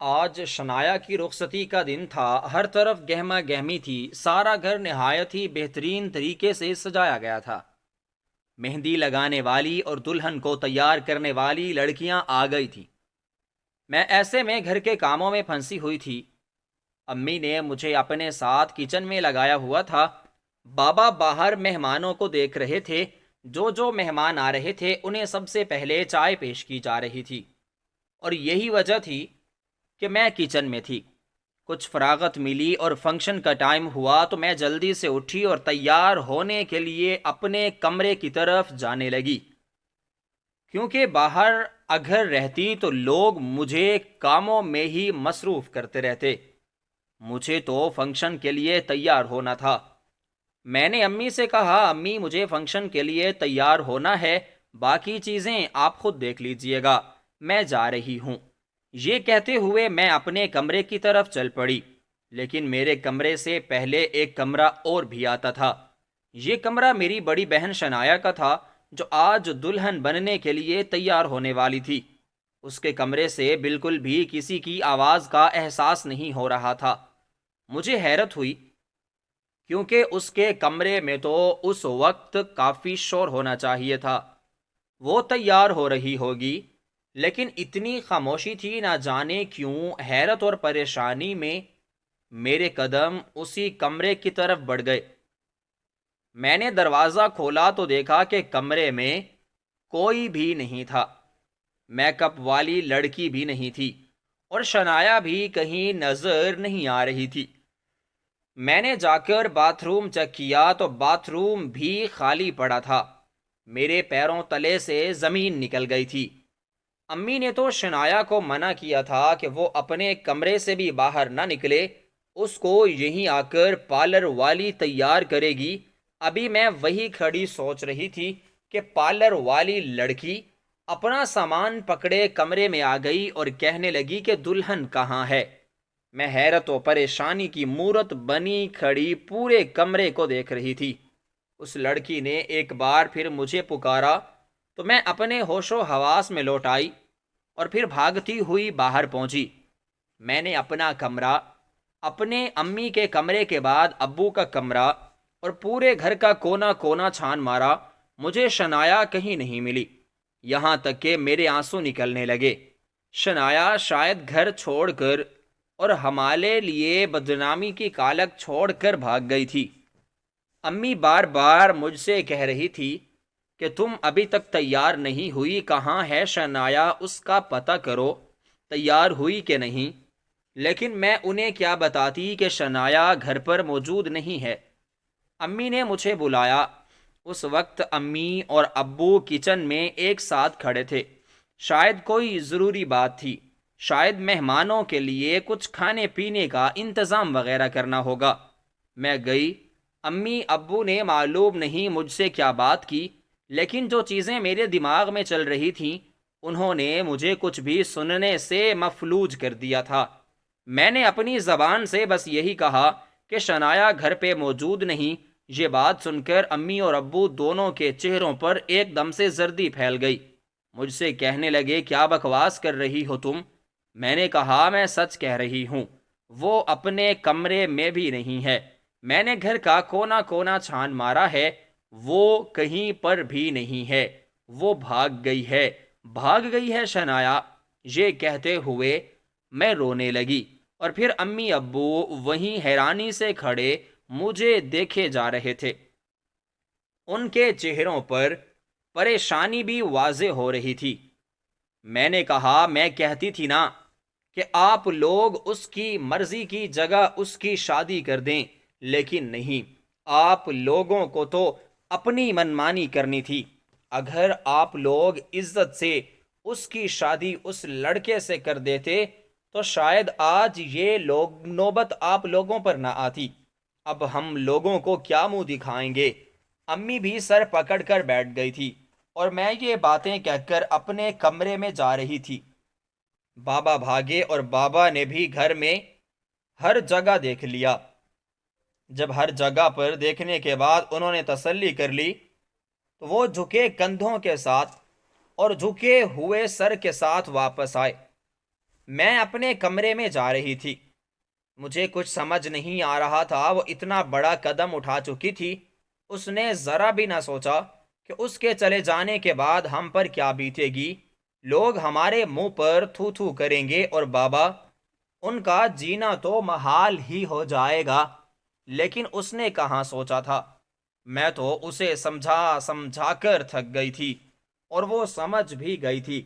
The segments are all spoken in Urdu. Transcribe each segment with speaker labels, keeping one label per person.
Speaker 1: آج شنایا کی رخصتی کا دن تھا۔ ہر طرف گہما گہمی تھی۔ سارا گھر نہایت ہی بہترین طریقے سے سجایا گیا تھا۔ مہندی لگانے والی اور دلہن کو تیار کرنے والی لڑکیاں آ گئی تھیں۔ میں ایسے میں گھر کے کاموں میں پھنسی ہوئی تھی۔ امی نے مجھے اپنے ساتھ کچن میں لگایا ہوا تھا۔ بابا باہر مہمانوں کو دیکھ رہے تھے۔ جو مہمان آ رہے تھے انہیں سب سے پہلے چائے پیش کی جا رہی تھی، اور یہی وجہ تھی کہ میں کچن میں تھی۔ کچھ فراغت ملی اور فنکشن کا ٹائم ہوا تو میں جلدی سے اٹھی اور تیار ہونے کے لیے اپنے کمرے کی طرف جانے لگی، کیونکہ باہر اگر رہتی تو لوگ مجھے کاموں میں ہی مصروف کرتے رہتے۔ مجھے تو فنکشن کے لیے تیار ہونا تھا۔ میں نے امی سے کہا، امی مجھے فنکشن کے لیے تیار ہونا ہے، باقی چیزیں آپ خود دیکھ لیجئے گا، میں جا رہی ہوں۔ یہ کہتے ہوئے میں اپنے کمرے کی طرف چل پڑی، لیکن میرے کمرے سے پہلے ایک کمرہ اور بھی آتا تھا۔ یہ کمرہ میری بڑی بہن شنایا کا تھا، جو آج دلہن بننے کے لیے تیار ہونے والی تھی۔ اس کے کمرے سے بالکل بھی کسی کی آواز کا احساس نہیں ہو رہا تھا۔ مجھے حیرت ہوئی، کیونکہ اس کے کمرے میں تو اس وقت کافی شور ہونا چاہیے تھا۔ وہ تیار ہو رہی ہوگی، لیکن اتنی خاموشی تھی۔ نہ جانے کیوں حیرت اور پریشانی میں میرے قدم اسی کمرے کی طرف بڑھ گئے۔ میں نے دروازہ کھولا تو دیکھا کہ کمرے میں کوئی بھی نہیں تھا۔ میک اپ والی لڑکی بھی نہیں تھی، اور شنایا بھی کہیں نظر نہیں آ رہی تھی۔ میں نے جا کر باتھ روم چیک کیا تو باتھ روم بھی خالی پڑا تھا۔ میرے پیروں تلے سے زمین نکل گئی تھی۔ امی نے تو شنایا کو منع کیا تھا کہ وہ اپنے کمرے سے بھی باہر نہ نکلے، اس کو یہیں آ کر پارلر والی تیار کرے گی۔ ابھی میں وہی کھڑی سوچ رہی تھی کہ پارلر والی لڑکی اپنا سامان پکڑے کمرے میں آ گئی اور کہنے لگی کہ دلہن کہاں ہے۔ میں حیرت و پریشانی کی مورت بنی کھڑی پورے کمرے کو دیکھ رہی تھی۔ اس لڑکی نے ایک بار پھر مجھے پکارا تو میں اپنے ہوش و حواس میں لوٹ آئی اور پھر بھاگتی ہوئی باہر پہنچی۔ میں نے اپنا کمرہ، اپنے امی کے کمرے کے بعد ابو کا کمرہ اور پورے گھر کا کونا کونا چھان مارا، مجھے شنایا کہیں نہیں ملی۔ یہاں تک کہ میرے آنسو نکلنے لگے۔ شنایا شاید گھر چھوڑ کر اور ہمارے لیے بدنامی کی کالک چھوڑ کر بھاگ گئی تھی۔ امی بار بار مجھ سے کہہ رہی تھی کہ تم ابھی تک تیار نہیں ہوئی، کہاں ہے شنایا، اس کا پتہ کرو، تیار ہوئی کہ نہیں۔ لیکن میں انہیں کیا بتاتی کہ شنایا گھر پر موجود نہیں ہے۔ امی نے مجھے بلایا۔ اس وقت امی اور ابو کچن میں ایک ساتھ کھڑے تھے۔ شاید کوئی ضروری بات تھی، شاید مہمانوں کے لیے کچھ کھانے پینے کا انتظام وغیرہ کرنا ہوگا۔ میں گئی۔ امی ابو نے معلوم نہیں مجھ سے کیا بات کی، لیکن جو چیزیں میرے دماغ میں چل رہی تھیں انہوں نے مجھے کچھ بھی سننے سے مفلوج کر دیا تھا۔ میں نے اپنی زبان سے بس یہی کہا کہ شنایا گھر پہ موجود نہیں۔ یہ بات سن کر امی اور ابو دونوں کے چہروں پر ایک دم سے زردی پھیل گئی۔ مجھ سے کہنے لگے، کیا بکواس کر رہی ہو تم؟ میں نے کہا، میں سچ کہہ رہی ہوں، وہ اپنے کمرے میں بھی نہیں ہے۔ میں نے گھر کا کونا کونا چھان مارا ہے، وہ کہیں پر بھی نہیں ہے۔ وہ بھاگ گئی ہے، بھاگ گئی ہے شنایا۔ یہ کہتے ہوئے میں رونے لگی، اور پھر امی ابو وہیں حیرانی سے کھڑے مجھے دیکھے جا رہے تھے۔ ان کے چہروں پر پریشانی بھی واضح ہو رہی تھی۔ میں نے کہا، میں کہتی تھی نا کہ آپ لوگ اس کی مرضی کی جگہ اس کی شادی کر دیں، لیکن نہیں، آپ لوگوں کو تو اپنی منمانی کرنی تھی۔ اگر آپ لوگ عزت سے اس کی شادی اس لڑکے سے کر دیتے تو شاید آج یہ لوگ نوبت آپ لوگوں پر نہ آتی۔ اب ہم لوگوں کو کیا منہ دکھائیں گے؟ امی بھی سر پکڑ کر بیٹھ گئی تھی، اور میں یہ باتیں کہہ کر اپنے کمرے میں جا رہی تھی۔ بابا بھاگے اور بابا نے بھی گھر میں ہر جگہ دیکھ لیا۔ جب ہر جگہ پر دیکھنے کے بعد انہوں نے تسلی کر لی تو وہ جھکے کندھوں کے ساتھ اور جھکے ہوئے سر کے ساتھ واپس آئے۔ میں اپنے کمرے میں جا رہی تھی۔ مجھے کچھ سمجھ نہیں آ رہا تھا، وہ اتنا بڑا قدم اٹھا چکی تھی۔ اس نے ذرا بھی نہ سوچا کہ اس کے چلے جانے کے بعد ہم پر کیا بیتے گی۔ لوگ ہمارے منہ پر تھو تھو کریں گے اور بابا، ان کا جینا تو محال ہی ہو جائے گا۔ لیکن اس نے کہاں سوچا تھا، میں تو اسے سمجھا سمجھا کر تھک گئی تھی، اور وہ سمجھ بھی گئی تھی۔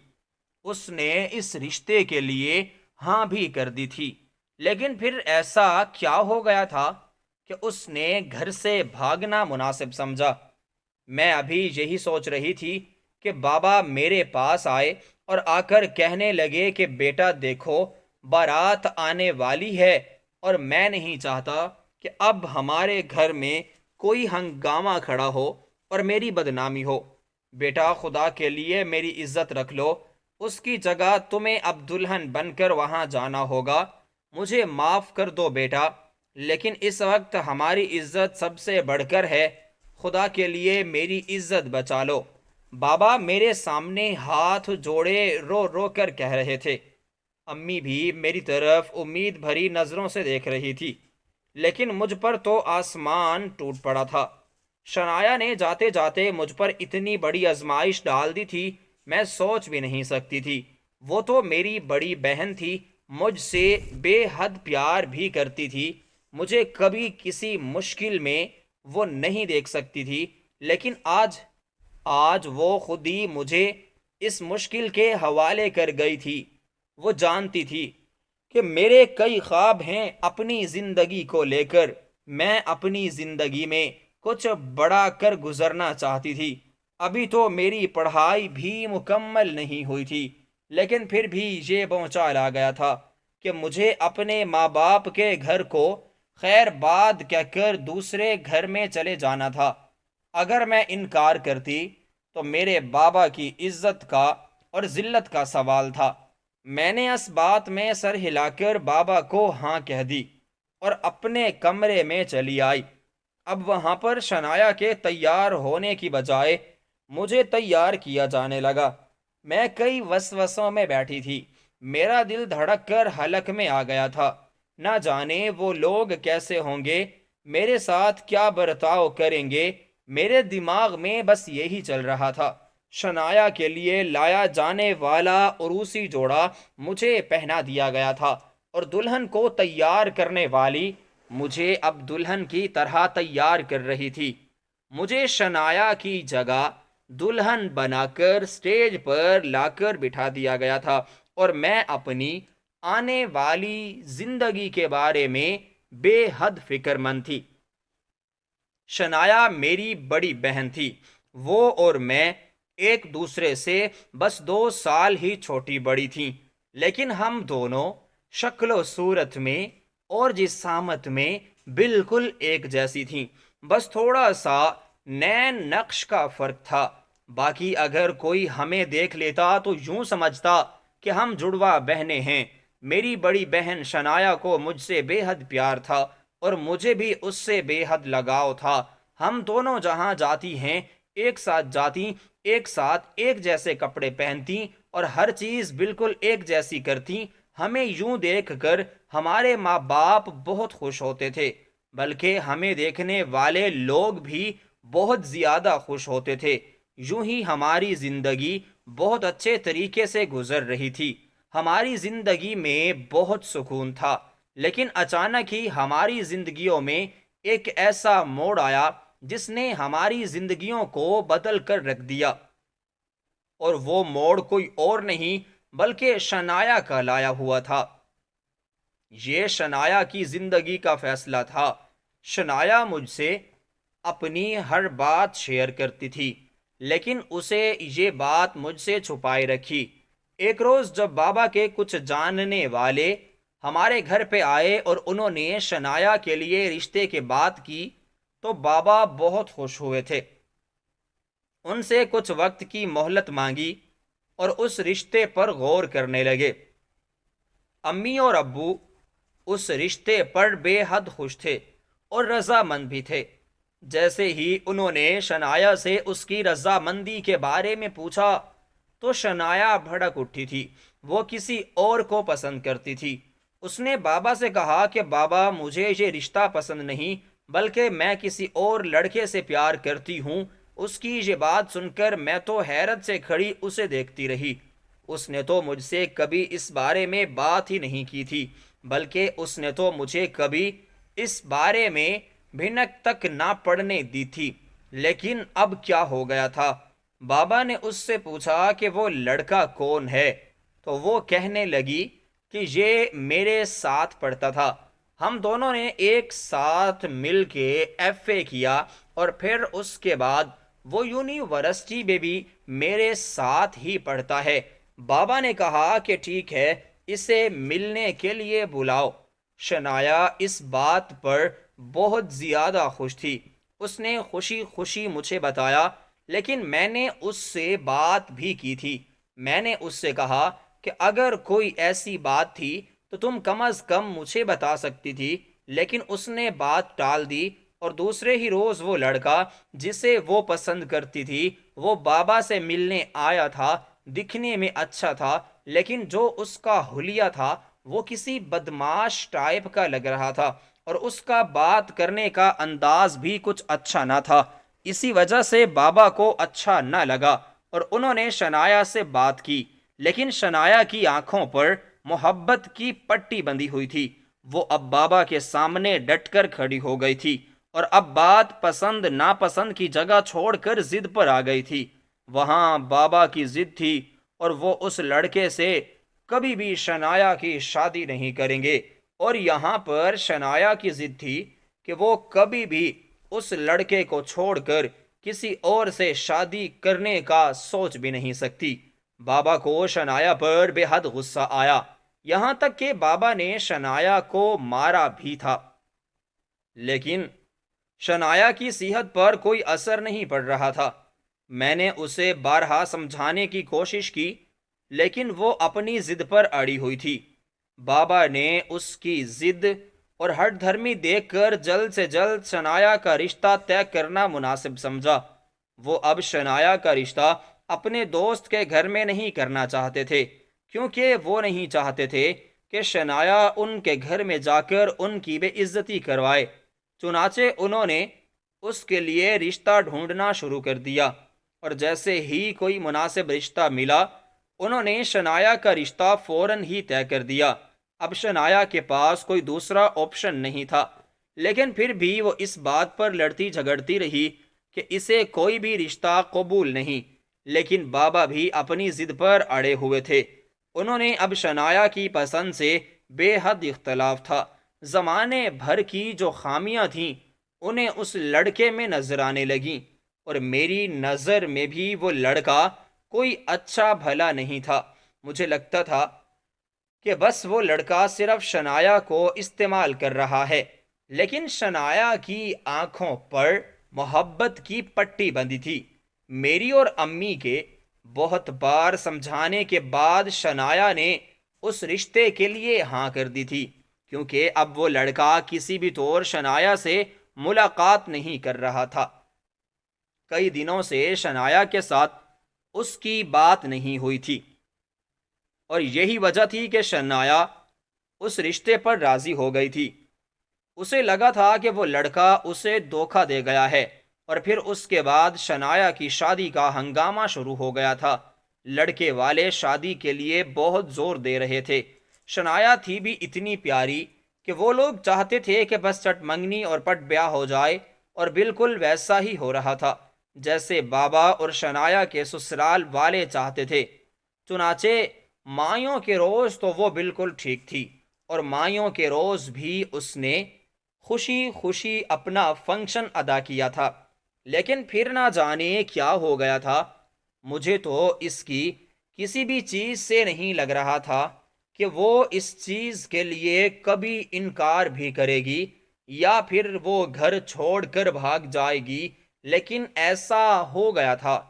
Speaker 1: اس نے اس رشتے کے لیے ہاں بھی کر دی تھی، لیکن پھر ایسا کیا ہو گیا تھا کہ اس نے گھر سے بھاگنا مناسب سمجھا۔ میں ابھی یہی سوچ رہی تھی کہ بابا میرے پاس آئے اور آ کر کہنے لگے کہ بیٹا دیکھو، بارات آنے والی ہے، اور میں نہیں چاہتا کہ اب ہمارے گھر میں کوئی ہنگامہ کھڑا ہو اور میری بدنامی ہو۔ بیٹا خدا کے لیے میری عزت رکھ لو، اس کی جگہ تمہیں اب دلہن بن کر وہاں جانا ہوگا۔ مجھے معاف کر دو بیٹا، لیکن اس وقت ہماری عزت سب سے بڑھ کر ہے۔ خدا کے لیے میری عزت بچا لو۔ بابا میرے سامنے ہاتھ جوڑے رو رو کر کہہ رہے تھے۔ امی بھی میری طرف امید بھری نظروں سے دیکھ رہی تھی، لیکن مجھ پر تو آسمان ٹوٹ پڑا تھا۔ شنایا نے جاتے جاتے مجھ پر اتنی بڑی آزمائش ڈال دی تھی، میں سوچ بھی نہیں سکتی تھی۔ وہ تو میری بڑی بہن تھی، مجھ سے بے حد پیار بھی کرتی تھی، مجھے کبھی کسی مشکل میں وہ نہیں دیکھ سکتی تھی، لیکن آج وہ خود ہی مجھے اس مشکل کے حوالے کر گئی تھی۔ وہ جانتی تھی کہ میرے کئی خواب ہیں اپنی زندگی کو لے کر۔ میں اپنی زندگی میں کچھ بڑا کر گزرنا چاہتی تھی۔ ابھی تو میری پڑھائی بھی مکمل نہیں ہوئی تھی، لیکن پھر بھی یہ بھونچال آ گیا تھا کہ مجھے اپنے ماں باپ کے گھر کو خیر باد کہہ کر دوسرے گھر میں چلے جانا تھا۔ اگر میں انکار کرتی تو میرے بابا کی عزت کا اور ذلت کا سوال تھا۔ میں نے اس بات میں سر ہلا کر بابا کو ہاں کہہ دی اور اپنے کمرے میں چلی آئی۔ اب وہاں پر شنایا کے تیار ہونے کی بجائے مجھے تیار کیا جانے لگا۔ میں کئی وسوسوں میں بیٹھی تھی، میرا دل دھڑک کر حلق میں آ گیا تھا۔ نہ جانے وہ لوگ کیسے ہوں گے، میرے ساتھ کیا برتاؤ کریں گے۔ میرے دماغ میں بس یہی چل رہا تھا۔ شنایا کے لیے لایا جانے والا عروسی جوڑا مجھے پہنا دیا گیا تھا، اور دلہن کو تیار کرنے والی مجھے اب دلہن کی طرح تیار کر رہی تھی۔ مجھے شنایا کی جگہ دلہن بنا کر سٹیج پر لا کر بٹھا دیا گیا تھا، اور میں اپنی آنے والی زندگی کے بارے میں بے حد فکر مند تھی۔ شنایا میری بڑی بہن تھی، وہ اور میں ایک دوسرے سے بس 2 سال ہی چھوٹی بڑی تھیں، لیکن ہم دونوں شکل و صورت میں اور جسامت میں بالکل ایک جیسی تھیں، بس تھوڑا سا نین نقش کا فرق تھا۔ باقی اگر کوئی ہمیں دیکھ لیتا تو یوں سمجھتا کہ ہم جڑوا بہنیں ہیں۔ میری بڑی بہن شنایا کو مجھ سے بے حد پیار تھا، اور مجھے بھی اس سے بے حد لگاؤ تھا۔ ہم دونوں جہاں جاتی ہیں ایک ساتھ جاتی، ایک ساتھ ایک جیسے کپڑے پہنتی، اور ہر چیز بالکل ایک جیسی کرتی۔ ہمیں یوں دیکھ کر ہمارے ماں باپ بہت خوش ہوتے تھے، بلکہ ہمیں دیکھنے والے لوگ بھی بہت زیادہ خوش ہوتے تھے۔ یوں ہی ہماری زندگی بہت اچھے طریقے سے گزر رہی تھی۔ ہماری زندگی میں بہت سکون تھا، لیکن اچانک ہی ہماری زندگیوں میں ایک ایسا موڑ آیا جس نے ہماری زندگیوں کو بدل کر رکھ دیا، اور وہ موڑ کوئی اور نہیں بلکہ شنایا کا لایا ہوا تھا۔ یہ شنایا کی زندگی کا فیصلہ تھا۔ شنایا مجھ سے اپنی ہر بات شیئر کرتی تھی، لیکن اسے یہ بات مجھ سے چھپائے رکھی۔ ایک روز جب بابا کے کچھ جاننے والے ہمارے گھر پہ آئے اور انہوں نے شنایا کے لیے رشتے کی بات کی تو بابا بہت خوش ہوئے تھے۔ ان سے کچھ وقت کی مہلت مانگی اور اس رشتے پر غور کرنے لگے۔ امی اور ابو اس رشتے پر بے حد خوش تھے اور رضامند بھی تھے۔ جیسے ہی انہوں نے شنایا سے اس کی رضامندی کے بارے میں پوچھا تو شنایا بھڑک اٹھی تھی۔ وہ کسی اور کو پسند کرتی تھی۔ اس نے بابا سے کہا کہ بابا مجھے یہ رشتہ پسند نہیں، بلکہ میں کسی اور لڑکے سے پیار کرتی ہوں۔ اس کی یہ بات سن کر میں تو حیرت سے کھڑی اسے دیکھتی رہی۔ اس نے تو مجھ سے کبھی اس بارے میں بات ہی نہیں کی تھی، بلکہ اس نے تو مجھے کبھی اس بارے میں بھنک تک نہ پڑنے دی تھی۔ لیکن اب کیا ہو گیا تھا؟ بابا نے اس سے پوچھا کہ وہ لڑکا کون ہے، تو وہ کہنے لگی کہ یہ میرے ساتھ پڑھتا تھا۔ ہم دونوں نے ایک ساتھ مل کے ایف اے کیا، اور پھر اس کے بعد وہ یونیورسٹی میں بھی میرے ساتھ ہی پڑھتا ہے۔ بابا نے کہا کہ ٹھیک ہے، اسے ملنے کے لیے بلاؤ۔ شنایا اس بات پر بہت زیادہ خوش تھی۔ اس نے خوشی خوشی مجھے بتایا، لیکن میں نے اس سے بات بھی کی تھی۔ میں نے اس سے کہا کہ اگر کوئی ایسی بات تھی تو تم کم از کم مجھے بتا سکتی تھی، لیکن اس نے بات ٹال دی، اور دوسرے ہی روز وہ لڑکا جسے وہ پسند کرتی تھی وہ بابا سے ملنے آیا تھا۔ دکھنے میں اچھا تھا، لیکن جو اس کا حلیہ تھا وہ کسی بدماش ٹائپ کا لگ رہا تھا، اور اس کا بات کرنے کا انداز بھی کچھ اچھا نہ تھا۔ اسی وجہ سے بابا کو اچھا نہ لگا، اور انہوں نے شنایا سے بات کی، لیکن شنایا کی آنکھوں پر محبت کی پٹی بندھی ہوئی تھی۔ وہ اب بابا کے سامنے ڈٹ کر کھڑی ہو گئی تھی، اور اب بات پسند ناپسند کی جگہ چھوڑ کر ضد پر آ گئی تھی۔ وہاں بابا کی ضد تھی، اور وہ اس لڑکے سے کبھی بھی شنایا کی شادی نہیں کریں گے، اور یہاں پر شنایا کی ضد تھی کہ وہ کبھی بھی اس لڑکے کو چھوڑ کر کسی اور سے شادی کرنے کا سوچ بھی نہیں سکتی۔ بابا کو شنایا پر بے حد غصہ آیا، یہاں تک کہ بابا نے شنایا کو مارا بھی تھا، لیکن شنایا کی صحت پر کوئی اثر نہیں پڑ رہا تھا۔ میں نے اسے بارہا سمجھانے کی کوشش کی، لیکن وہ اپنی ضد پر اڑی ہوئی تھی۔ بابا نے اس کی ضد اور ہٹ دھرمی دیکھ کر جلد سے جلد شنایا کا رشتہ طے کرنا مناسب سمجھا۔ وہ اب شنایا کا رشتہ اپنے دوست کے گھر میں نہیں کرنا چاہتے تھے، کیونکہ وہ نہیں چاہتے تھے کہ شنایا ان کے گھر میں جا کر ان کی بے عزتی کروائے۔ چنانچہ انہوں نے اس کے لیے رشتہ ڈھونڈنا شروع کر دیا، اور جیسے ہی کوئی مناسب رشتہ ملا انہوں نے شنایا کا رشتہ فوراً ہی طے کر دیا۔ اب شنایا کے پاس کوئی دوسرا آپشن نہیں تھا، لیکن پھر بھی وہ اس بات پر لڑتی جھگڑتی رہی کہ اسے کوئی بھی رشتہ قبول نہیں، لیکن بابا بھی اپنی ضد پر اڑے ہوئے تھے۔ انہوں نے اب شنایا کی پسند سے بے حد اختلاف تھا۔ زمانے بھر کی جو خامیاں تھیں انہیں اس لڑکے میں نظر آنے لگیں، اور میری نظر میں بھی وہ لڑکا کوئی اچھا بھلا نہیں تھا۔ مجھے لگتا تھا کہ بس وہ لڑکا صرف شنایا کو استعمال کر رہا ہے، لیکن شنایا کی آنکھوں پر محبت کی پٹی بندھی تھی۔ میری اور امی کے بہت بار سمجھانے کے بعد شنایا نے اس رشتے کے لیے ہاں کر دی تھی، کیونکہ اب وہ لڑکا کسی بھی طور شنایا سے ملاقات نہیں کر رہا تھا۔ کئی دنوں سے شنایا کے ساتھ اس کی بات نہیں ہوئی تھی، اور یہی وجہ تھی کہ شنایا اس رشتے پر راضی ہو گئی تھی۔ اسے لگا تھا کہ وہ لڑکا اسے دھوکہ دے گیا ہے، اور پھر اس کے بعد شنایا کی شادی کا ہنگامہ شروع ہو گیا تھا۔ لڑکے والے شادی کے لیے بہت زور دے رہے تھے۔ شنایا تھی بھی اتنی پیاری کہ وہ لوگ چاہتے تھے کہ بس چٹ منگنی اور پٹ بیاہ ہو جائے، اور بالکل ویسا ہی ہو رہا تھا جیسے بابا اور شنایا کے سسرال والے چاہتے تھے۔ چنانچہ مائیوں کے روز تو وہ بالکل ٹھیک تھی، اور مائیوں کے روز بھی اس نے خوشی خوشی اپنا فنکشن ادا کیا تھا، لیکن پھر نہ جانے کیا ہو گیا تھا۔ مجھے تو اس کی کسی بھی چیز سے نہیں لگ رہا تھا کہ وہ اس چیز کے لیے کبھی انکار بھی کرے گی، یا پھر وہ گھر چھوڑ کر بھاگ جائے گی، لیکن ایسا ہو گیا تھا۔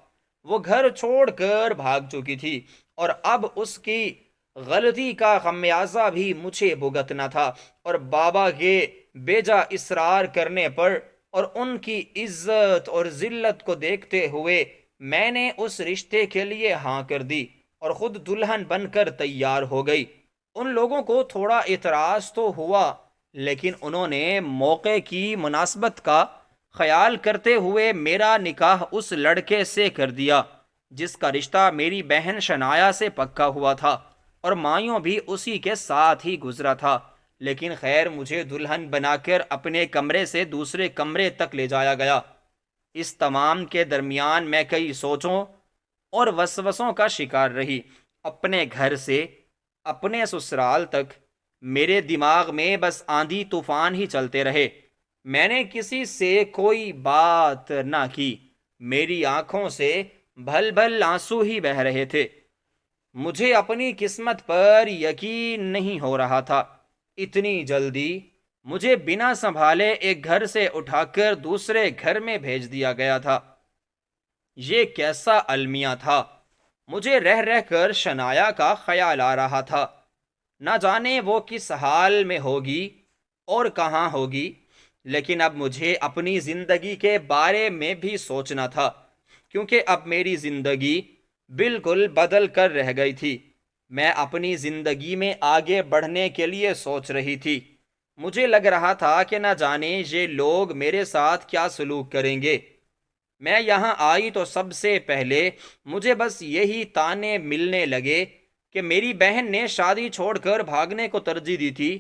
Speaker 1: وہ گھر چھوڑ کر بھاگ چکی تھی، اور اب اس کی غلطی کا خمیازہ بھی مجھے بھگتنا تھا، اور بابا کے بیجا اصرار کرنے پر اور ان کی عزت اور ذلت کو دیکھتے ہوئے میں نے اس رشتے کے لیے ہاں کر دی، اور خود دلہن بن کر تیار ہو گئی۔ ان لوگوں کو تھوڑا اعتراض تو ہوا، لیکن انہوں نے موقع کی مناسبت کا خیال کرتے ہوئے میرا نکاح اس لڑکے سے کر دیا جس کا رشتہ میری بہن شنایا سے پکا ہوا تھا، اور مایوں بھی اسی کے ساتھ ہی گزرا تھا۔ لیکن خیر، مجھے دلہن بنا کر اپنے کمرے سے دوسرے کمرے تک لے جایا گیا۔ اس تمام کے درمیان میں کئی سوچوں اور وسوسوں کا شکار رہی۔ اپنے گھر سے اپنے سسرال تک میرے دماغ میں بس آندھی طوفان ہی چلتے رہے۔ میں نے کسی سے کوئی بات نہ کی، میری آنکھوں سے بھل بھل آنسو ہی بہہ رہے تھے۔ مجھے اپنی قسمت پر یقین نہیں ہو رہا تھا، اتنی جلدی مجھے بنا سنبھالے ایک گھر سے اٹھا کر دوسرے گھر میں بھیج دیا گیا تھا۔ یہ کیسا المیہ تھا! مجھے رہ رہ کر شنایا کا خیال آ رہا تھا۔ نہ جانے وہ کس حال میں ہوگی اور کہاں ہوگی، لیکن اب مجھے اپنی زندگی کے بارے میں بھی سوچنا تھا، کیونکہ اب میری زندگی بالکل بدل کر رہ گئی تھی۔ میں اپنی زندگی میں آگے بڑھنے کے لیے سوچ رہی تھی۔ مجھے لگ رہا تھا کہ نہ جانے یہ لوگ میرے ساتھ کیا سلوک کریں گے۔ میں یہاں آئی تو سب سے پہلے مجھے بس یہی تانے ملنے لگے کہ میری بہن نے شادی چھوڑ کر بھاگنے کو ترجیح دی تھی،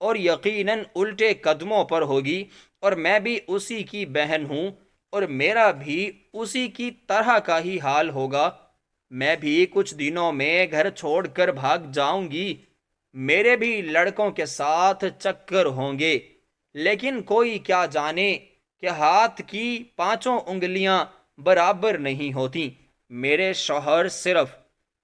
Speaker 1: اور یقیناً الٹے قدموں پر ہوگی، اور میں بھی اسی کی بہن ہوں، اور میرا بھی اسی کی طرح کا ہی حال ہوگا۔ میں بھی کچھ دنوں میں گھر چھوڑ کر بھاگ جاؤں گی، میرے بھی لڑکوں کے ساتھ چکر ہوں گے، لیکن کوئی کیا جانے کہ ہاتھ کی پانچوں انگلیاں برابر نہیں ہوتی۔ میرے شوہر صرف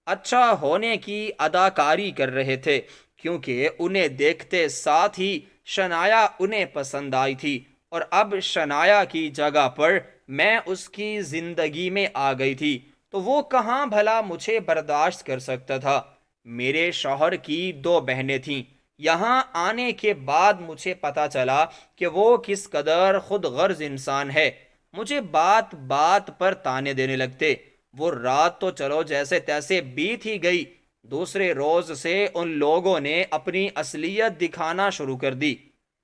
Speaker 1: اچھا ہونے کی اداکاری کر رہے تھے، کیونکہ انہیں دیکھتے ساتھ ہی شنایا انہیں پسند آئی تھی، اور اب شنایا کی جگہ پر میں اس کی زندگی میں آ گئی تھی، تو وہ کہاں بھلا مجھے برداشت کر سکتا تھا۔ میرے شوہر کی دو بہنیں تھیں۔ یہاں آنے کے بعد مجھے پتا چلا کہ وہ کس قدر خود غرض انسان ہے۔ مجھے بات بات پر تانے دینے لگتے۔ وہ رات تو چلو جیسے تیسے بیت ہی گئی، دوسرے روز سے ان لوگوں نے اپنی اصلیت دکھانا شروع کر دی۔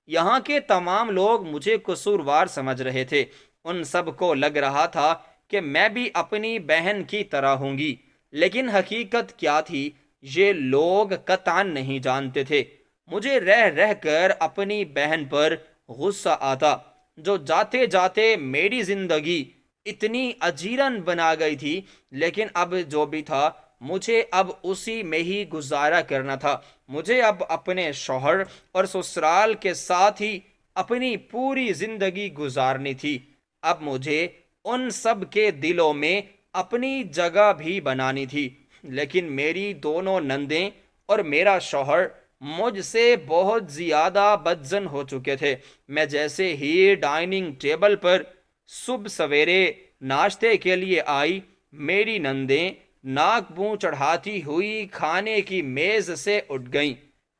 Speaker 1: یہاں کے تمام لوگ مجھے قصوروار سمجھ رہے تھے۔ ان سب کو لگ رہا تھا کہ میں بھی اپنی بہن کی طرح ہوں گی، لیکن حقیقت کیا تھی یہ لوگ قطعاً نہیں جانتے تھے۔ مجھے رہ رہ کر اپنی بہن پر غصہ آتا، جو جاتے جاتے میری زندگی اتنی اجیرن بنا گئی تھی، لیکن اب جو بھی تھا مجھے اب اسی میں ہی گزارا کرنا تھا۔ مجھے اب اپنے شوہر اور سسرال کے ساتھ ہی اپنی پوری زندگی گزارنی تھی۔ اب مجھے ان سب کے دلوں میں اپنی جگہ بھی بنانی تھی، لیکن میری دونوں نندیں اور میرا شوہر مجھ سے بہت زیادہ بدظن ہو چکے تھے۔ میں جیسے ہی ڈائننگ ٹیبل پر صبح سویرے ناشتے کے لیے آئی، میری نندیں ناک منہ چڑھاتی ہوئی کھانے کی میز سے اٹھ گئیں۔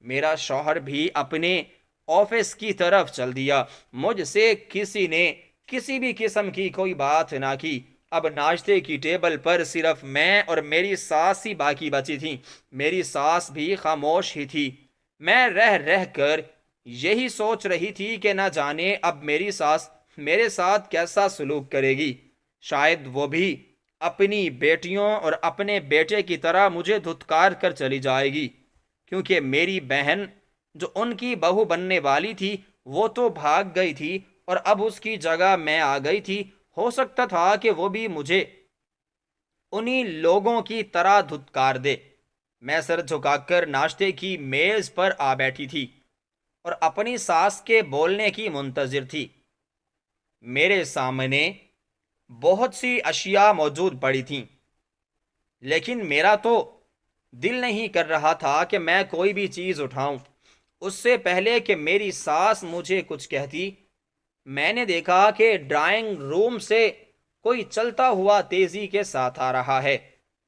Speaker 1: میرا شوہر بھی اپنے آفس کی طرف چل دیا۔ مجھ سے کسی نے کسی بھی قسم کی کوئی بات نہ کی۔ اب ناشتے کی ٹیبل پر صرف میں اور میری ساس ہی باقی بچی تھیں۔ میری ساس بھی خاموش ہی تھی۔ میں رہ رہ کر یہی سوچ رہی تھی کہ نہ جانے اب میری ساس میرے ساتھ کیسا سلوک کرے گی۔ شاید وہ بھی اپنی بیٹیوں اور اپنے بیٹے کی طرح مجھے دھتکار کر چلی جائے گی، کیونکہ میری بہن جو ان کی بہو بننے والی تھی وہ تو بھاگ گئی تھی، اور اب اس کی جگہ میں آ گئی تھی۔ ہو سکتا تھا کہ وہ بھی مجھے انہی لوگوں کی طرح دھتکار دے۔ میں سر جھکا کر ناشتے کی میز پر آ بیٹھی تھی اور اپنی ساس کے بولنے کی منتظر تھی۔ میرے سامنے بہت سی اشیاء موجود پڑی تھیں، لیکن میرا تو دل نہیں کر رہا تھا کہ میں کوئی بھی چیز اٹھاؤں۔ اس سے پہلے کہ میری ساس مجھے کچھ کہتی، میں نے دیکھا کہ ڈرائنگ روم سے کوئی چلتا ہوا تیزی کے ساتھ آ رہا ہے۔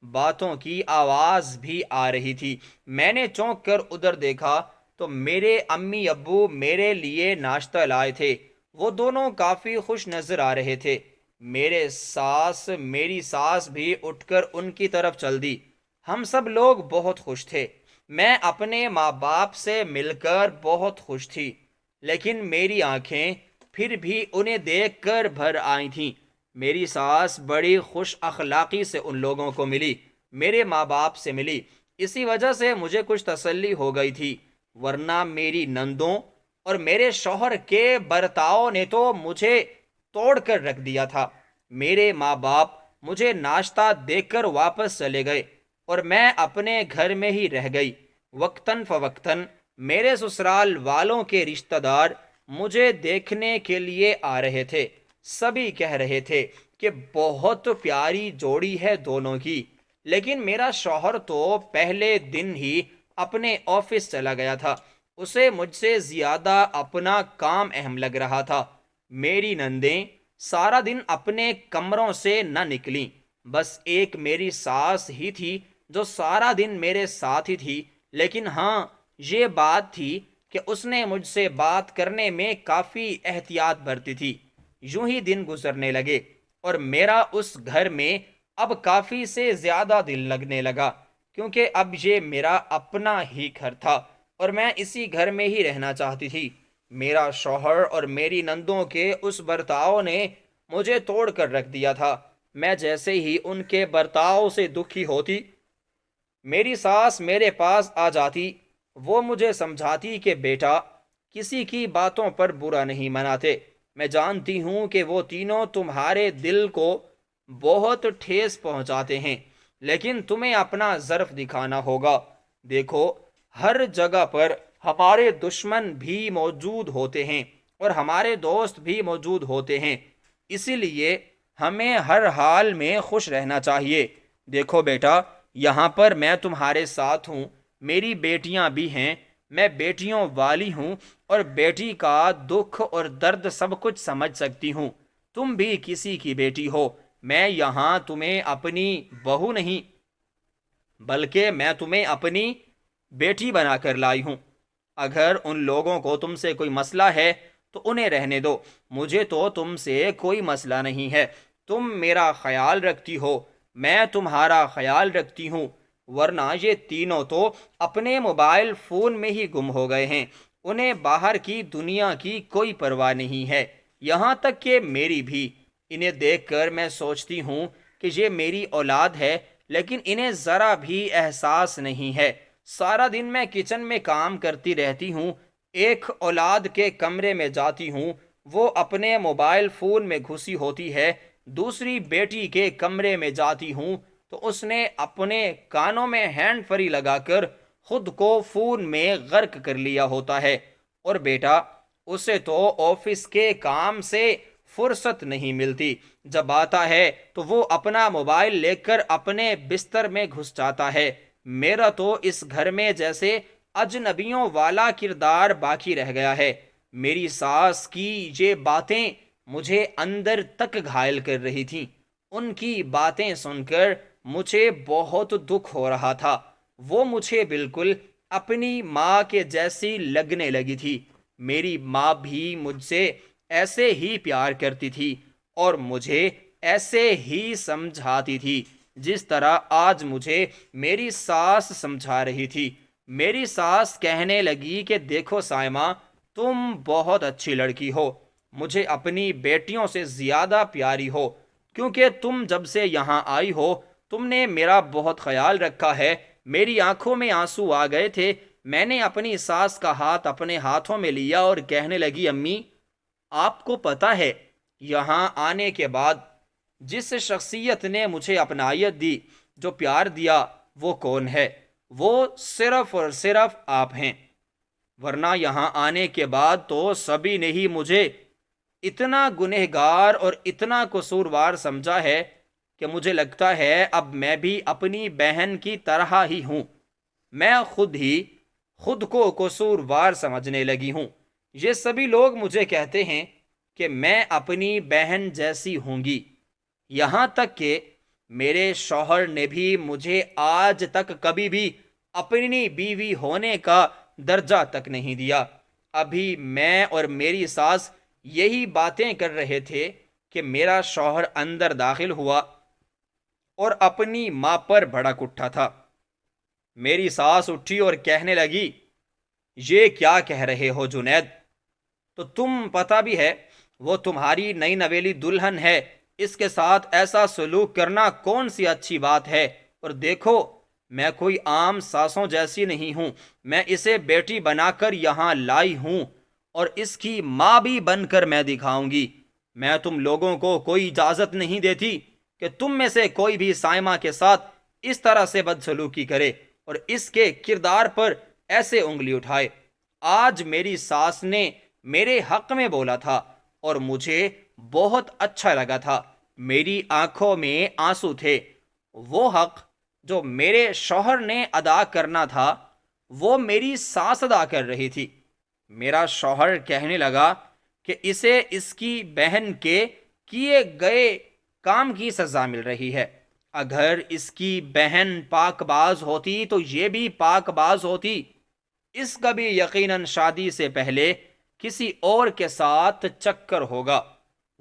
Speaker 1: باتوں کی آواز بھی آ رہی تھی۔ میں نے چونک کر ادھر دیکھا تو میرے امی ابو میرے لیے ناشتہ لائے تھے۔ وہ دونوں کافی خوش نظر آ رہے تھے۔ میری ساس بھی اٹھ کر ان کی طرف چل دی۔ ہم سب لوگ بہت خوش تھے۔ میں اپنے ماں باپ سے مل کر بہت خوش تھی، لیکن میری آنکھیں پھر بھی انہیں دیکھ کر بھر آئی تھیں۔ میری ساس بڑی خوش اخلاقی سے ان لوگوں کو ملی، میرے ماں باپ سے ملی۔ اسی وجہ سے مجھے کچھ تسلی ہو گئی تھی، ورنہ میری نندوں اور میرے شوہر کے برتاؤ نے تو مجھے توڑ کر رکھ دیا تھا۔ میرے ماں باپ مجھے ناشتہ دے کر واپس چلے گئے اور میں اپنے گھر میں ہی رہ گئی۔ وقتاً فوقتاً میرے سسرال والوں کے رشتہ دار مجھے دیکھنے کے لیے آ رہے تھے۔ سبھی کہہ رہے تھے کہ بہت پیاری جوڑی ہے دونوں کی، لیکن میرا شوہر تو پہلے دن ہی اپنے آفس چلا گیا تھا۔ اسے مجھ سے زیادہ اپنا کام اہم لگ رہا تھا۔ میری نندیں سارا دن اپنے کمروں سے نہ نکلیں، بس ایک میری ساس ہی تھی جو سارا دن میرے ساتھ ہی تھی۔ لیکن ہاں، یہ بات تھی کہ اس نے مجھ سے بات کرنے میں کافی احتیاط برتی تھی۔ یوں ہی دن گزرنے لگے اور میرا اس گھر میں اب کافی سے زیادہ دل لگنے لگا، کیونکہ اب یہ میرا اپنا ہی گھر تھا اور میں اسی گھر میں ہی رہنا چاہتی تھی۔ میرا شوہر اور میری نندوں کے اس برتاؤ نے مجھے توڑ کر رکھ دیا تھا۔ میں جیسے ہی ان کے برتاؤ سے دکھی ہوتی، میری ساس میرے پاس آ جاتی۔ وہ مجھے سمجھاتی کہ بیٹا، کسی کی باتوں پر برا نہیں مناتے۔ میں جانتی ہوں کہ وہ تینوں تمہارے دل کو بہت ٹھیس پہنچاتے ہیں، لیکن تمہیں اپنا ظرف دکھانا ہوگا۔ دیکھو، ہر جگہ پر ہمارے دشمن بھی موجود ہوتے ہیں اور ہمارے دوست بھی موجود ہوتے ہیں، اسی لیے ہمیں ہر حال میں خوش رہنا چاہیے۔ دیکھو بیٹا، یہاں پر میں تمہارے ساتھ ہوں، میری بیٹیاں بھی ہیں، میں بیٹیوں والی ہوں اور بیٹی کا دکھ اور درد سب کچھ سمجھ سکتی ہوں۔ تم بھی کسی کی بیٹی ہو۔ میں یہاں تمہیں اپنی بہو نہیں، بلکہ میں تمہیں اپنی بیٹی بنا کر لائی ہوں۔ اگر ان لوگوں کو تم سے کوئی مسئلہ ہے تو انہیں رہنے دو، مجھے تو تم سے کوئی مسئلہ نہیں ہے۔ تم میرا خیال رکھتی ہو، میں تمہارا خیال رکھتی ہوں، ورنہ یہ تینوں تو اپنے موبائل فون میں ہی گم ہو گئے ہیں۔ انہیں باہر کی دنیا کی کوئی پرواہ نہیں ہے، یہاں تک کہ میری بھی۔ انہیں دیکھ کر میں سوچتی ہوں کہ یہ میری اولاد ہے، لیکن انہیں ذرا بھی احساس نہیں ہے۔ سارا دن میں کچن میں کام کرتی رہتی ہوں، ایک اولاد کے کمرے میں جاتی ہوں، وہ اپنے موبائل فون میں گھسی ہوتی ہے۔ دوسری بیٹی کے کمرے میں جاتی ہوں تو اس نے اپنے کانوں میں ہینڈ فری لگا کر خود کو فون میں غرق کر لیا ہوتا ہے۔ اور بیٹا، اسے تو آفس کے کام سے فرصت نہیں ملتی، جب آتا ہے تو وہ اپنا موبائل لے کر اپنے بستر میں گھس جاتا ہے۔ میرا تو اس گھر میں جیسے اجنبیوں والا کردار باقی رہ گیا ہے۔ میری ساس کی یہ باتیں مجھے اندر تک گھائل کر رہی تھیں۔ ان کی باتیں سن کر مجھے بہت دکھ ہو رہا تھا۔ وہ مجھے بالکل اپنی ماں کے جیسی لگنے لگی تھی۔ میری ماں بھی مجھ سے ایسے ہی پیار کرتی تھی اور مجھے ایسے ہی سمجھاتی تھی جس طرح آج مجھے میری ساس سمجھا رہی تھی۔ میری ساس کہنے لگی کہ دیکھو سائمہ، تم بہت اچھی لڑکی ہو، مجھے اپنی بیٹیوں سے زیادہ پیاری ہو، کیونکہ تم جب سے یہاں آئی ہو تم نے میرا بہت خیال رکھا ہے۔ میری آنکھوں میں آنسو آ گئے تھے۔ میں نے اپنی ساس کا ہاتھ اپنے ہاتھوں میں لیا اور کہنے لگی، امی، آپ کو پتہ ہے یہاں آنے کے بعد جس شخصیت نے مجھے اپنائیت دی، جو پیار دیا، وہ کون ہے؟ وہ صرف اور صرف آپ ہیں، ورنہ یہاں آنے کے بعد تو سبھی نے ہی مجھے اتنا گنہگار اور اتنا قصوروار سمجھا ہے کہ مجھے لگتا ہے اب میں بھی اپنی بہن کی طرح ہی ہوں۔ میں خود کو قصوروار سمجھنے لگی ہوں۔ یہ سبھی لوگ مجھے کہتے ہیں کہ میں اپنی بہن جیسی ہوں گی، یہاں تک کہ میرے شوہر نے بھی مجھے آج تک کبھی بھی اپنی بیوی ہونے کا درجہ تک نہیں دیا۔ ابھی میں اور میری ساس یہی باتیں کر رہے تھے کہ میرا شوہر اندر داخل ہوا اور اپنی ماں پر بھڑک اٹھا تھا۔ میری ساس اٹھی اور کہنے لگی، یہ کیا کہہ رہے ہو جنید؟ تو تم پتہ بھی ہے وہ تمہاری نئی نویلی دلہن ہے، اس کے ساتھ ایسا سلوک کرنا کون سی اچھی بات ہے؟ اور دیکھو، میں کوئی عام ساسوں جیسی نہیں ہوں، میں اسے بیٹی بنا کر یہاں لائی ہوں اور اس کی ماں بھی بن کر میں دکھاؤں گی۔ میں تم لوگوں کو کوئی اجازت نہیں دیتی کہ تم میں سے کوئی بھی سائمہ کے ساتھ اس طرح سے بدسلوکی کرے اور اس کے کردار پر ایسے انگلی اٹھائے۔ آج میری ساس نے میرے حق میں بولا تھا اور مجھے بہت اچھا لگا تھا، میری آنکھوں میں آنسو تھے۔ وہ حق جو میرے شوہر نے ادا کرنا تھا وہ میری ساس ادا کر رہی تھی۔ میرا شوہر کہنے لگا کہ اسے اس کی بہن کے کیے گئے کام کی سزا مل رہی ہے، اگر اس کی بہن پاک باز ہوتی تو یہ بھی پاک باز ہوتی، اس کا بھی یقیناً شادی سے پہلے کسی اور کے ساتھ چکر ہوگا۔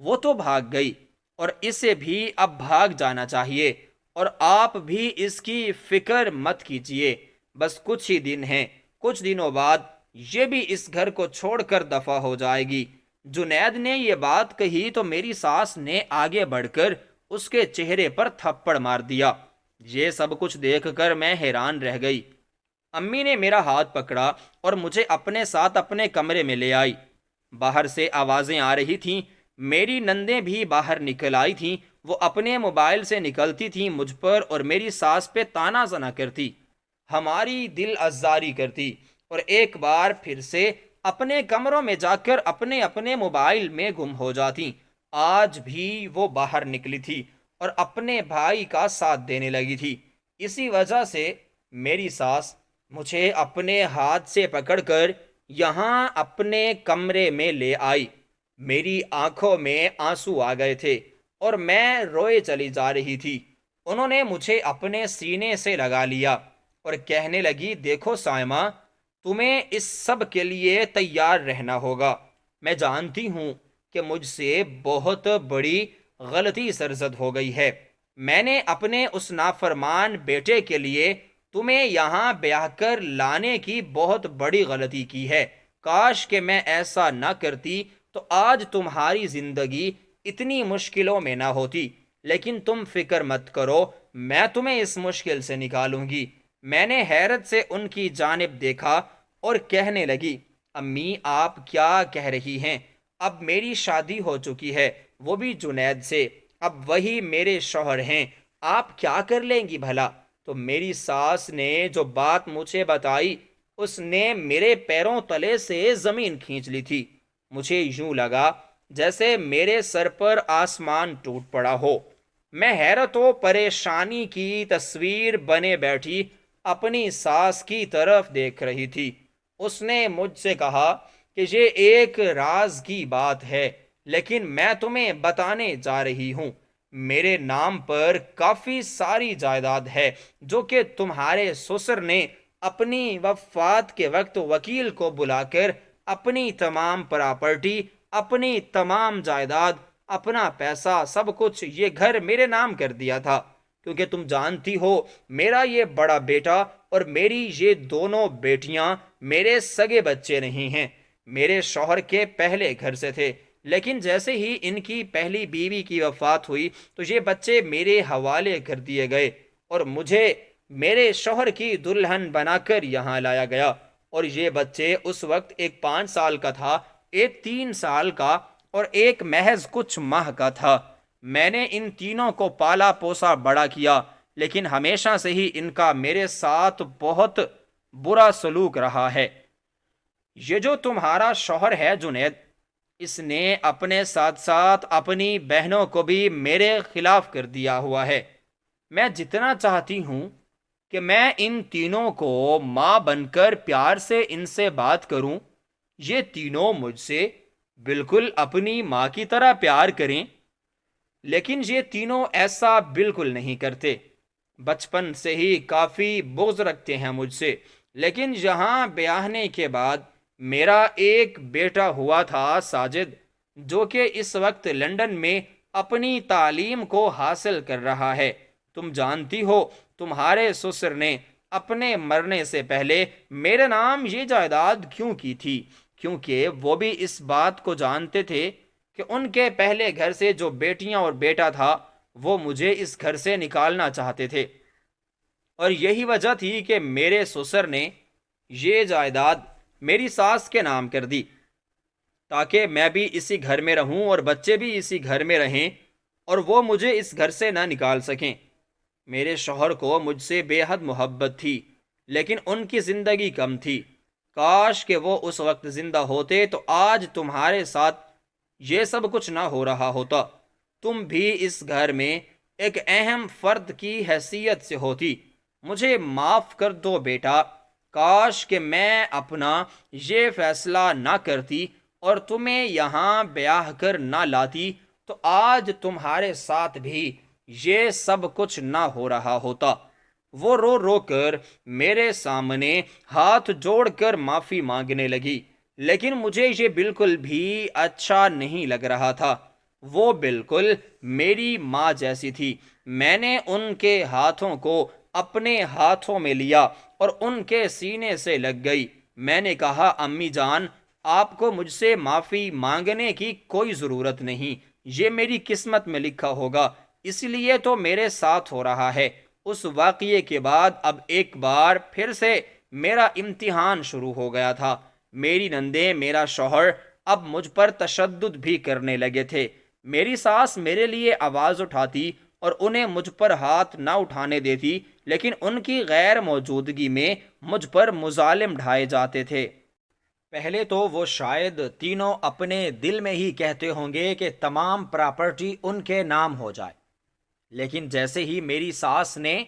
Speaker 1: وہ تو بھاگ گئی اور اسے بھی اب بھاگ جانا چاہیے، اور آپ بھی اس کی فکر مت کیجیے، بس کچھ ہی دن ہیں، کچھ دنوں بعد یہ بھی اس گھر کو چھوڑ کر دفع ہو جائے گی۔ جنید نے یہ بات کہی تو میری ساس نے آگے بڑھ کر اس کے چہرے پر تھپڑ مار دیا۔ یہ سب کچھ دیکھ کر میں حیران رہ گئی۔ امی نے میرا ہاتھ پکڑا اور مجھے اپنے ساتھ اپنے کمرے میں لے آئی۔ باہر سے آوازیں آ رہی تھیں، میری نندیں بھی باہر نکل آئی تھیں، وہ اپنے موبائل سے نکلتی تھیں مجھ پر اور میری ساس پہ تانا زنا کرتی، ہماری دل ازاری کرتی، اور ایک بار پھر سے اپنے کمروں میں جا کر اپنے اپنے موبائل میں گم ہو جاتی۔ آج بھی وہ باہر نکلی تھی اور اپنے بھائی کا ساتھ دینے لگی تھی۔ اسی وجہ سے میری ساس مجھے اپنے ہاتھ سے پکڑ کر یہاں اپنے کمرے میں لے آئی۔ میری آنکھوں میں آنسو آ گئے تھے اور میں روئے چلی جا رہی تھی۔ انہوں نے مجھے اپنے سینے سے لگا لیا اور کہنے لگی، دیکھو سائمہ، تمہیں اس سب کے لیے تیار رہنا ہوگا۔ میں جانتی ہوں کہ مجھ سے بہت بڑی غلطی سرزد ہو گئی ہے، میں نے اپنے اس نافرمان بیٹے کے لیے تمہیں یہاں بیاہ کر لانے کی بہت بڑی غلطی کی ہے۔ کاش کہ میں ایسا نہ کرتی تو آج تمہاری زندگی اتنی مشکلوں میں نہ ہوتی، لیکن تم فکر مت کرو، میں تمہیں اس مشکل سے نکالوں گی۔ میں نے حیرت سے ان کی جانب دیکھا اور کہنے لگی، امی آپ کیا کہہ رہی ہیں؟ اب میری شادی ہو چکی ہے، وہ بھی جنید سے، اب وہی میرے شوہر ہیں، آپ کیا کر لیں گی بھلا؟ تو میری ساس نے جو بات مجھے بتائی اس نے میرے پیروں تلے سے زمین کھینچ لی تھی۔ مجھے یوں لگا جیسے میرے سر پر آسمان ٹوٹ پڑا ہو۔ میں حیرت و پریشانی کی تصویر بنے بیٹھی اپنی ساس کی طرف دیکھ رہی تھی۔ اس نے مجھ سے کہا کہ یہ ایک راز کی بات ہے، لیکن میں تمہیں بتانے جا رہی ہوں۔ میرے نام پر کافی ساری جائیداد ہے جو کہ تمہارے سسر نے اپنی وفات کے وقت وکیل کو بلا کر اپنی تمام پراپرٹی، اپنی تمام جائیداد، اپنا پیسہ، سب کچھ، یہ گھر میرے نام کر دیا تھا، کیونکہ تم جانتی ہو میرا یہ بڑا بیٹا اور میری یہ دونوں بیٹیاں میرے سگے بچے نہیں ہیں، میرے شوہر کے پہلے گھر سے تھے، لیکن جیسے ہی ان کی پہلی بیوی کی وفات ہوئی تو یہ بچے میرے حوالے کر دیے گئے اور مجھے میرے شوہر کی دلہن بنا کر یہاں لایا گیا، اور یہ بچے اس وقت ایک 5 سال کا تھا، ایک 3 سال کا اور ایک محض کچھ ماہ کا تھا۔ میں نے ان تینوں کو پالا پوسا بڑا کیا، لیکن ہمیشہ سے ہی ان کا میرے ساتھ بہت برا سلوک رہا ہے۔ یہ جو تمہارا شوہر ہے جنید، اس نے اپنے ساتھ ساتھ اپنی بہنوں کو بھی میرے خلاف کر دیا ہوا ہے۔ میں جتنا چاہتی ہوں کہ میں ان تینوں کو ماں بن کر پیار سے ان سے بات کروں، یہ تینوں مجھ سے بالکل اپنی ماں کی طرح پیار کریں، لیکن یہ تینوں ایسا بالکل نہیں کرتے۔ بچپن سے ہی کافی بغض رکھتے ہیں مجھ سے، لیکن یہاں بیاہنے کے بعد میرا ایک بیٹا ہوا تھا ساجد، جو کہ اس وقت لندن میں اپنی تعلیم کو حاصل کر رہا ہے۔ تم جانتی ہو تمہارے سسر نے اپنے مرنے سے پہلے میرے نام یہ جائیداد کیوں کی تھی؟ کیونکہ وہ بھی اس بات کو جانتے تھے کہ ان کے پہلے گھر سے جو بیٹیاں اور بیٹا تھا وہ مجھے اس گھر سے نکالنا چاہتے تھے، اور یہی وجہ تھی کہ میرے سسر نے یہ جائیداد میری ساس کے نام کر دی، تاکہ میں بھی اسی گھر میں رہوں اور بچے بھی اسی گھر میں رہیں اور وہ مجھے اس گھر سے نہ نکال سکیں۔ میرے شوہر کو مجھ سے بے حد محبت تھی، لیکن ان کی زندگی کم تھی۔ کاش کہ وہ اس وقت زندہ ہوتے تو آج تمہارے ساتھ یہ سب کچھ نہ ہو رہا ہوتا، تم بھی اس گھر میں ایک اہم فرد کی حیثیت سے ہوتی۔ مجھے معاف کر دو بیٹا، کاش کہ میں اپنا یہ فیصلہ نہ کرتی اور تمہیں یہاں بیاہ کر نہ لاتی، تو آج تمہارے ساتھ بھی یہ سب کچھ نہ ہو رہا ہوتا۔ وہ رو رو کر میرے سامنے ہاتھ جوڑ کر معافی مانگنے لگی، لیکن مجھے یہ بالکل بھی اچھا نہیں لگ رہا تھا۔ وہ بالکل میری ماں جیسی تھی۔ میں نے ان کے ہاتھوں کو اپنے ہاتھوں میں لیا اور ان کے سینے سے لگ گئی۔ میں نے کہا، امی جان، آپ کو مجھ سے معافی مانگنے کی کوئی ضرورت نہیں، یہ میری قسمت میں لکھا ہوگا، اس لیے تو میرے ساتھ ہو رہا ہے۔ اس واقعے کے بعد اب ایک بار پھر سے میرا امتحان شروع ہو گیا تھا۔ میری نندیں، میرا شوہر اب مجھ پر تشدد بھی کرنے لگے تھے۔ میری ساس میرے لیے آواز اٹھاتی اور انہیں مجھ پر ہاتھ نہ اٹھانے دیتی، لیکن ان کی غیر موجودگی میں مجھ پر مظالم ڈھائے جاتے تھے۔ پہلے تو وہ شاید تینوں اپنے دل میں ہی کہتے ہوں گے کہ تمام پراپرٹی ان کے نام ہو جائے، لیکن جیسے ہی میری ساس نے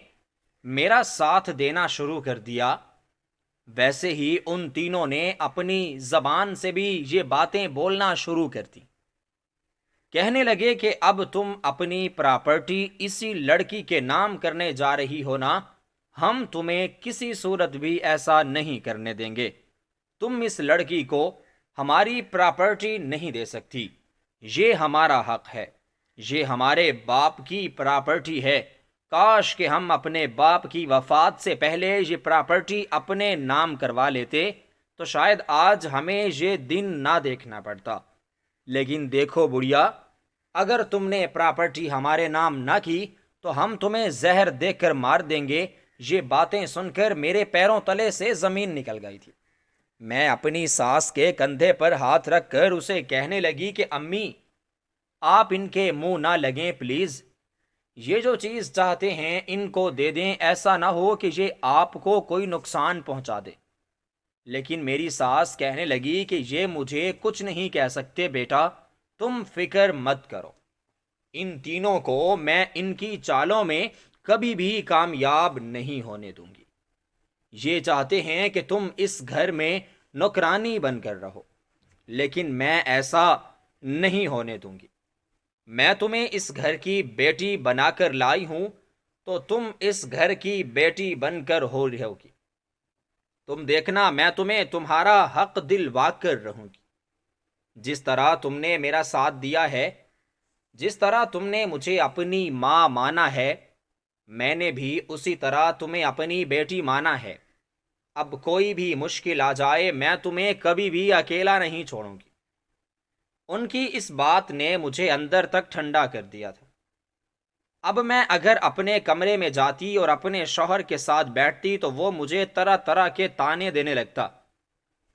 Speaker 1: میرا ساتھ دینا شروع کر دیا، ویسے ہی ان تینوں نے اپنی زبان سے بھی یہ باتیں بولنا شروع کر دی۔ کہنے لگے کہ اب تم اپنی پراپرٹی اسی لڑکی کے نام کرنے جا رہی ہو نا، ہم تمہیں کسی صورت بھی ایسا نہیں کرنے دیں گے۔ تم اس لڑکی کو ہماری پراپرٹی نہیں دے سکتی، یہ ہمارا حق ہے، یہ ہمارے باپ کی پراپرٹی ہے۔ کاش کہ ہم اپنے باپ کی وفات سے پہلے یہ پراپرٹی اپنے نام کروا لیتے تو شاید آج ہمیں یہ دن نہ دیکھنا پڑتا۔ لیکن دیکھو بڑھیا، اگر تم نے پراپرٹی ہمارے نام نہ کی تو ہم تمہیں زہر دے کر مار دیں گے۔ یہ باتیں سن کر میرے پیروں تلے سے زمین نکل گئی تھی۔ میں اپنی ساس کے کندھے پر ہاتھ رکھ کر اسے کہنے لگی کہ امی، آپ ان کے منہ نہ لگیں پلیز، یہ جو چیز چاہتے ہیں ان کو دے دیں، ایسا نہ ہو کہ یہ آپ کو کوئی نقصان پہنچا دے۔ لیکن میری ساس کہنے لگی کہ یہ مجھے کچھ نہیں کہہ سکتے بیٹا، تم فکر مت کرو، ان تینوں کو میں ان کی چالوں میں کبھی بھی کامیاب نہیں ہونے دوں گی۔ یہ چاہتے ہیں کہ تم اس گھر میں نوکرانی بن کر رہو، لیکن میں ایسا نہیں ہونے دوں گی۔ میں تمہیں اس گھر کی بیٹی بنا کر لائی ہوں تو تم اس گھر کی بیٹی بن کر ہو رہو گی۔ تم دیکھنا، میں تمہیں تمہارا حق دلوا کر رہوں گی۔ جس طرح تم نے میرا ساتھ دیا ہے، جس طرح تم نے مجھے اپنی ماں مانا ہے، میں نے بھی اسی طرح تمہیں اپنی بیٹی مانا ہے۔ اب کوئی بھی مشکل آ جائے، میں تمہیں کبھی بھی اکیلا نہیں چھوڑوں گی۔ ان کی اس بات نے مجھے اندر تک ٹھنڈا کر دیا تھا۔ اب میں اگر اپنے کمرے میں جاتی اور اپنے شوہر کے ساتھ بیٹھتی تو وہ مجھے طرح طرح کے طعنے دینے لگتا،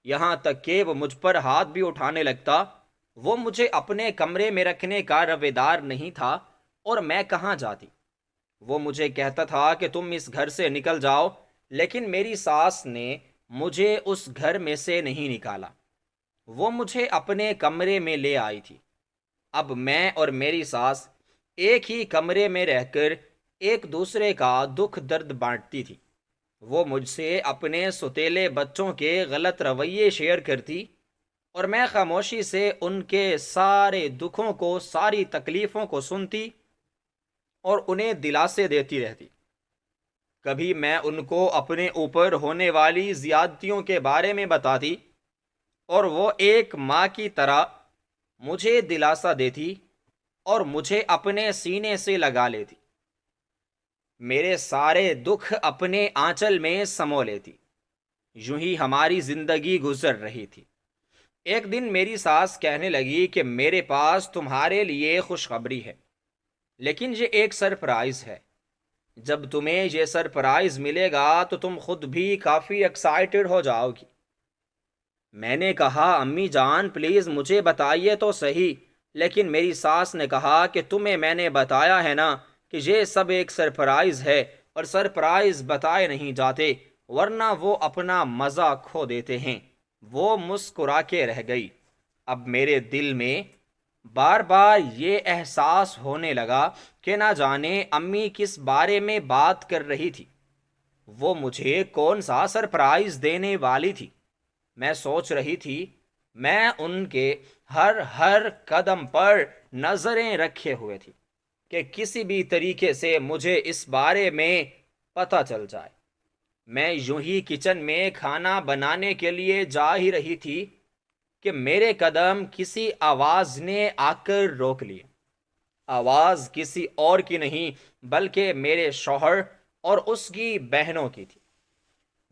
Speaker 1: یہاں تک کہ وہ مجھ پر ہاتھ بھی اٹھانے لگتا۔ وہ مجھے اپنے کمرے میں رکھنے کا رویدار نہیں تھا، اور میں کہاں جاتی؟ وہ مجھے کہتا تھا کہ تم اس گھر سے نکل جاؤ، لیکن میری ساس نے مجھے اس گھر میں سے نہیں نکالا، وہ مجھے اپنے کمرے میں لے آئی تھی۔ اب میں اور میری ساس ایک ہی کمرے میں رہ کر ایک دوسرے کا دکھ درد بانٹتی تھی۔ وہ مجھ سے اپنے ستیلے بچوں کے غلط رویے شیئر کرتی اور میں خاموشی سے ان کے سارے دکھوں کو، ساری تکلیفوں کو سنتی اور انہیں دلاسے دیتی رہتی۔ کبھی میں ان کو اپنے اوپر ہونے والی زیادتیوں کے بارے میں بتاتی اور وہ ایک ماں کی طرح مجھے دلاسا دیتی اور مجھے اپنے سینے سے لگا لیتی۔ میرے سارے دکھ اپنے آنچل میں سمو لیتی۔ یوں ہی ہماری زندگی گزر رہی تھی۔ ایک دن میری ساس کہنے لگی کہ میرے پاس تمہارے لیے خوشخبری ہے، لیکن یہ ایک سرپرائز ہے۔ جب تمہیں یہ سرپرائز ملے گا تو تم خود بھی کافی ایکسائٹڈ ہو جاؤ گی۔ میں نے کہا امی جان پلیز مجھے بتائیے تو صحیح، لیکن میری ساس نے کہا کہ تمہیں میں نے بتایا ہے نا کہ یہ سب ایک سرپرائز ہے، اور سرپرائز بتائے نہیں جاتے ورنہ وہ اپنا مزہ کھو دیتے ہیں۔ وہ مسکرا کے رہ گئی۔ اب میرے دل میں بار بار یہ احساس ہونے لگا کہ نہ جانے امی کس بارے میں بات کر رہی تھی۔ وہ مجھے کون سا سرپرائز دینے والی تھی؟ میں سوچ رہی تھی۔ میں ان کے ہر قدم پر نظریں رکھے ہوئے تھی کہ کسی بھی طریقے سے مجھے اس بارے میں پتہ چل جائے۔ میں یوں ہی کچن میں کھانا بنانے کے لیے جا ہی رہی تھی کہ میرے قدم کسی آواز نے آ کر روک لیے۔ آواز کسی اور کی نہیں بلکہ میرے شوہر اور اس کی بہنوں کی تھی۔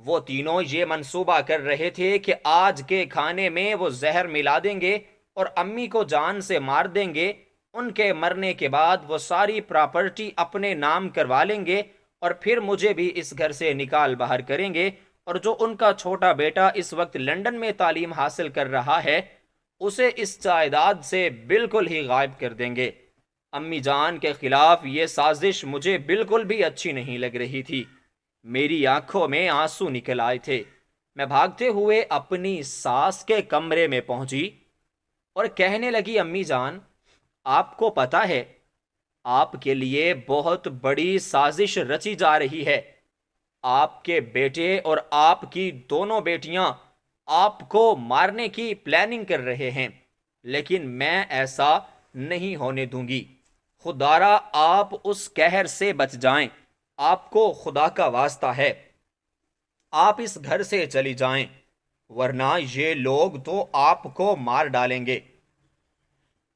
Speaker 1: وہ تینوں یہ منصوبہ کر رہے تھے کہ آج کے کھانے میں وہ زہر ملا دیں گے اور امی کو جان سے مار دیں گے۔ ان کے مرنے کے بعد وہ ساری پراپرٹی اپنے نام کروا لیں گے اور پھر مجھے بھی اس گھر سے نکال باہر کریں گے، اور جو ان کا چھوٹا بیٹا اس وقت لندن میں تعلیم حاصل کر رہا ہے اسے اس جائیداد سے بالکل ہی غائب کر دیں گے۔ امی جان کے خلاف یہ سازش مجھے بالکل بھی اچھی نہیں لگ رہی تھی۔ میری آنکھوں میں آنسو نکل آئے تھے۔ میں بھاگتے ہوئے اپنی ساس کے کمرے میں پہنچی اور کہنے لگی امی جان آپ کو پتہ ہے آپ کے لیے بہت بڑی سازش رچی جا رہی ہے۔ آپ کے بیٹے اور آپ کی دونوں بیٹیاں آپ کو مارنے کی پلاننگ کر رہے ہیں، لیکن میں ایسا نہیں ہونے دوں گی۔ خدارا آپ اس قہر سے بچ جائیں، آپ کو خدا کا واسطہ ہے آپ اس گھر سے چلی جائیں، ورنہ یہ لوگ تو آپ کو مار ڈالیں گے۔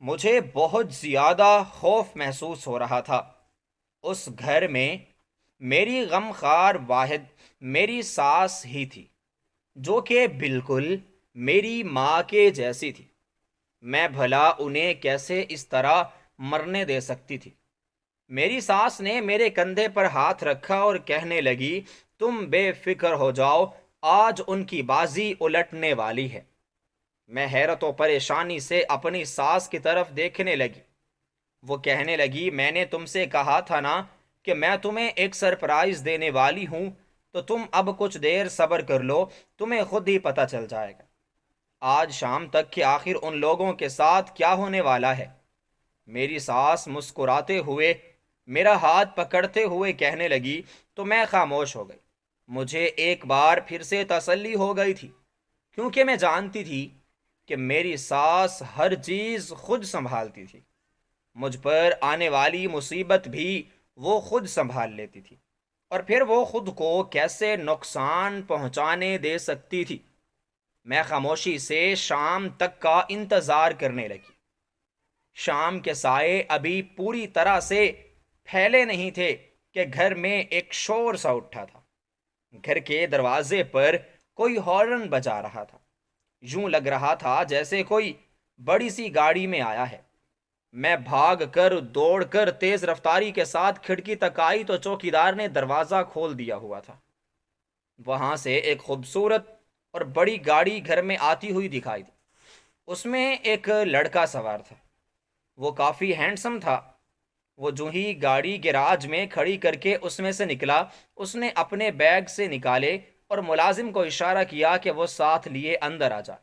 Speaker 1: مجھے بہت زیادہ خوف محسوس ہو رہا تھا۔ اس گھر میں میری غمخوار واحد میری ساس ہی تھی، جو کہ بالکل میری ماں کے جیسی تھی۔ میں بھلا انہیں کیسے اس طرح مرنے دے سکتی تھی؟ میری ساس نے میرے کندھے پر ہاتھ رکھا اور کہنے لگی تم بے فکر ہو جاؤ، آج ان کی بازی الٹنے والی ہے۔ میں حیرت و پریشانی سے اپنی ساس کی طرف دیکھنے لگی۔ وہ کہنے لگی میں نے تم سے کہا تھا نا کہ میں تمہیں ایک سرپرائز دینے والی ہوں، تو تم اب کچھ دیر صبر کر لو، تمہیں خود ہی پتہ چل جائے گا آج شام تک کہ آخر ان لوگوں کے ساتھ کیا ہونے والا ہے۔ میری ساس مسکراتے ہوئے میرا ہاتھ پکڑتے ہوئے کہنے لگی تو میں خاموش ہو گئی۔ مجھے ایک بار پھر سے تسلی ہو گئی تھی، کیونکہ میں جانتی تھی کہ میری ساس ہر چیز خود سنبھالتی تھی۔ مجھ پر آنے والی مصیبت بھی وہ خود سنبھال لیتی تھی، اور پھر وہ خود کو کیسے نقصان پہنچانے دے سکتی تھی۔ میں خاموشی سے شام تک کا انتظار کرنے لگی۔ شام کے سائے ابھی پوری طرح سے پھیلے نہیں تھے کہ گھر میں ایک شور سا اٹھا تھا۔ گھر کے دروازے پر کوئی ہارن بجا رہا تھا۔ یوں لگ رہا تھا جیسے کوئی بڑی سی گاڑی میں آیا ہے۔ میں بھاگ کر دوڑ کر تیز رفتاری کے ساتھ کھڑکی تک آئی تو چوکیدار نے دروازہ کھول دیا ہوا تھا۔ وہاں سے ایک خوبصورت اور بڑی گاڑی گھر میں آتی ہوئی دکھائی دی۔ اس میں ایک لڑکا سوار تھا۔ وہ کافی ہینڈسم تھا۔ وہ جو ہی گاڑی گیراج میں کھڑی کر کے اس میں سے نکلا، اس نے اپنے بیگ سے نکالے اور ملازم کو اشارہ کیا کہ وہ ساتھ لیے اندر آ جائے۔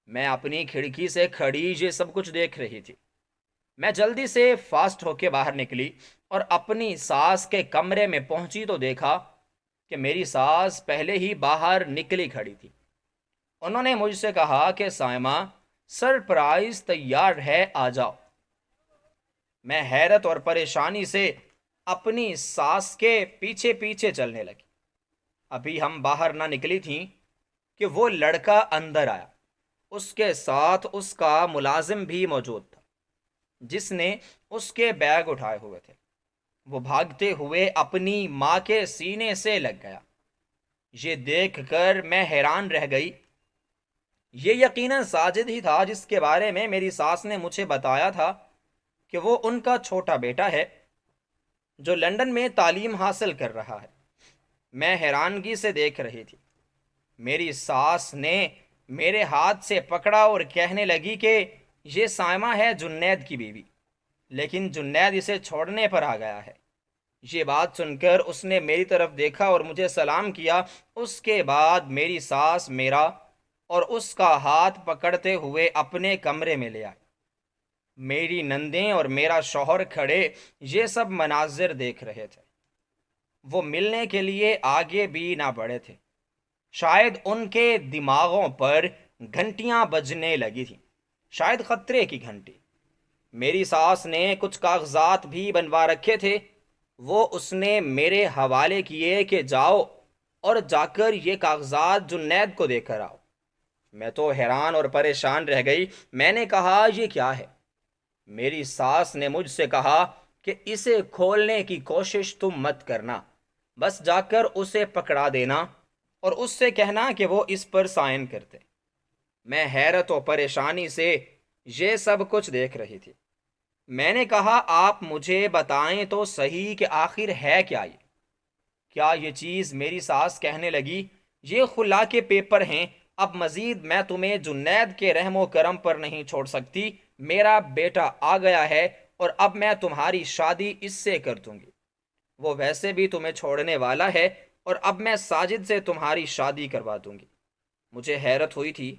Speaker 1: میں اپنی کھڑکی سے کھڑی یہ سب کچھ دیکھ رہی تھی۔ میں جلدی سے فاسٹ ہو کے باہر نکلی اور اپنی ساس کے کمرے میں پہنچی تو دیکھا کہ میری ساس پہلے ہی باہر نکلی کھڑی تھی۔ انہوں نے مجھ سے کہا کہ سائمہ سرپرائز تیار ہے، آ جاؤ۔ میں حیرت اور پریشانی سے اپنی ساس کے پیچھے پیچھے چلنے لگی۔ ابھی ہم باہر نہ نکلی تھیں کہ وہ لڑکا اندر آیا۔ اس کے ساتھ اس کا ملازم بھی موجود تھا، جس نے اس کے بیگ اٹھائے ہوئے تھے۔ وہ بھاگتے ہوئے اپنی ماں کے سینے سے لگ گیا۔ یہ دیکھ کر میں حیران رہ گئی۔ یہ یقیناً ساجد ہی تھا جس کے بارے میں میری ساس نے مجھے بتایا تھا کہ وہ ان کا چھوٹا بیٹا ہے جو لندن میں تعلیم حاصل کر رہا ہے۔ میں حیرانگی سے دیکھ رہی تھی۔ میری ساس نے میرے ہاتھ سے پکڑا اور کہنے لگی کہ یہ سائمہ ہے جنید کی بیوی، لیکن جنید اسے چھوڑنے پر آ گیا ہے۔ یہ بات سن کر اس نے میری طرف دیکھا اور مجھے سلام کیا۔ اس کے بعد میری ساس میرا اور اس کا ہاتھ پکڑتے ہوئے اپنے کمرے میں لے آئی۔ میری نندیں اور میرا شوہر کھڑے یہ سب مناظر دیکھ رہے تھے۔ وہ ملنے کے لیے آگے بھی نہ بڑھے تھے۔ شاید ان کے دماغوں پر گھنٹیاں بجنے لگی تھیں، شاید خطرے کی گھنٹی۔ میری ساس نے کچھ کاغذات بھی بنوا رکھے تھے، وہ اس نے میرے حوالے کیے کہ جاؤ اور جا کر یہ کاغذات جنید کو دے کر آؤ۔ میں تو حیران اور پریشان رہ گئی۔ میں نے کہا یہ کیا ہے؟ میری ساس نے مجھ سے کہا کہ اسے کھولنے کی کوشش تم مت کرنا، بس جا کر اسے پکڑا دینا اور اس سے کہنا کہ وہ اس پر سائن کرتے۔ میں حیرت و پریشانی سے یہ سب کچھ دیکھ رہی تھی۔ میں نے کہا آپ مجھے بتائیں تو صحیح کہ آخر ہے کیا یہ؟ کیا یہ چیز؟ میری ساس کہنے لگی یہ خلا کے پیپر ہیں، اب مزید میں تمہیں جنید کے رحم و کرم پر نہیں چھوڑ سکتی۔ میرا بیٹا آ گیا ہے اور اب میں تمہاری شادی اس سے کر دوں گی۔ وہ ویسے بھی تمہیں چھوڑنے والا ہے اور اب میں ساجد سے تمہاری شادی کروا دوں گی۔ مجھے حیرت ہوئی تھی۔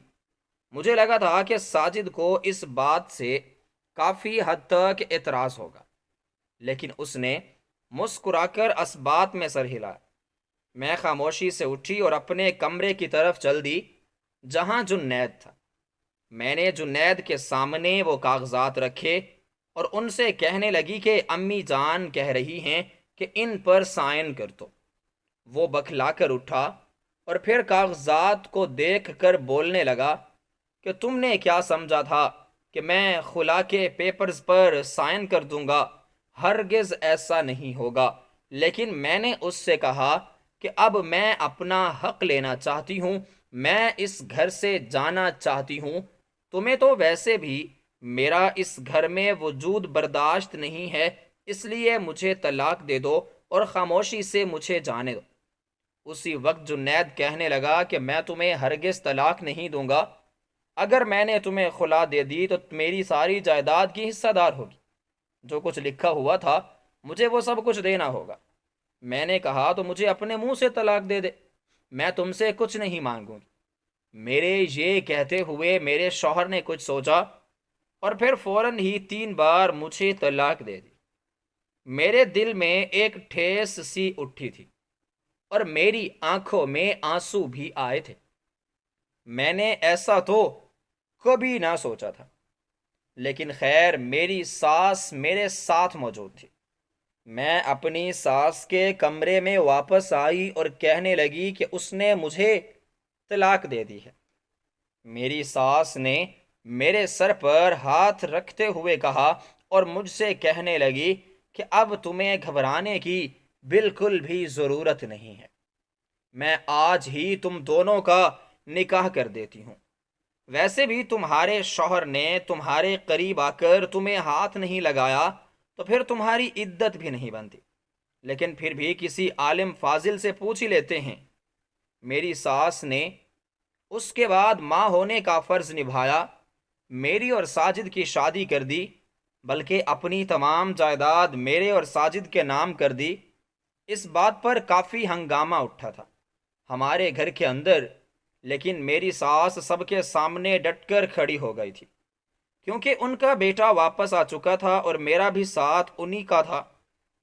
Speaker 1: مجھے لگا تھا کہ ساجد کو اس بات سے کافی حد تک اعتراض ہوگا، لیکن اس نے مسکرا کر اسبات میں سر ہلایا۔ میں خاموشی سے اٹھی اور اپنے کمرے کی طرف چل دی جہاں جنید تھا۔ میں نے جنید کے سامنے وہ کاغذات رکھے اور ان سے کہنے لگی کہ امی جان کہہ رہی ہیں کہ ان پر سائن کر دو۔ وہ بکھلا کر اٹھا اور پھر کاغذات کو دیکھ کر بولنے لگا کہ تم نے کیا سمجھا تھا کہ میں خلا کے پیپرز پر سائن کر دوں گا؟ ہرگز ایسا نہیں ہوگا۔ لیکن میں نے اس سے کہا کہ اب میں اپنا حق لینا چاہتی ہوں، میں اس گھر سے جانا چاہتی ہوں۔ تمہیں تو ویسے بھی میرا اس گھر میں وجود برداشت نہیں ہے، اس لیے مجھے طلاق دے دو اور خاموشی سے مجھے جانے دو۔ اسی وقت جنید کہنے لگا کہ میں تمہیں ہرگز طلاق نہیں دوں گا۔ اگر میں نے تمہیں خلا دے دی تو میری ساری جائیداد کی حصہ دار ہوگی۔ جو کچھ لکھا ہوا تھا مجھے وہ سب کچھ دینا ہوگا۔ میں نے کہا تو مجھے اپنے منہ سے طلاق دے دے، میں تم سے کچھ نہیں مانگوں گی۔ میرے یہ کہتے ہوئے میرے شوہر نے کچھ سوچا اور پھر فوراً ہی 3 بار مجھے طلاق دے دی۔ میرے دل میں ایک ٹھیس سی اٹھی تھی اور میری آنکھوں میں آنسو بھی آئے تھے۔ میں نے ایسا تو کبھی نہ سوچا تھا، لیکن خیر میری ساس میرے ساتھ موجود تھی۔ میں اپنی ساس کے کمرے میں واپس آئی اور کہنے لگی کہ اس نے مجھے طلاق دے دی ہے۔ میری ساس نے میرے سر پر ہاتھ رکھتے ہوئے کہا اور مجھ سے کہنے لگی کہ اب تمہیں گھبرانے کی بالکل بھی ضرورت نہیں ہے، میں آج ہی تم دونوں کا نکاح کر دیتی ہوں۔ ویسے بھی تمہارے شوہر نے تمہارے قریب آ کر تمہیں ہاتھ نہیں لگایا تو پھر تمہاری عدت بھی نہیں بنتی، لیکن پھر بھی کسی عالم فاضل سے پوچھ ہی لیتے ہیں۔ میری ساس نے اس کے بعد ماں ہونے کا فرض نبھایا، میری اور ساجد کی شادی کر دی، بلکہ اپنی تمام جائیداد میرے اور ساجد کے نام کر دی۔ اس بات پر کافی ہنگامہ اٹھا تھا ہمارے گھر کے اندر، لیکن میری ساس سب کے سامنے ڈٹ کر کھڑی ہو گئی تھی، کیونکہ ان کا بیٹا واپس آ چکا تھا اور میرا بھی ساتھ انہی کا تھا۔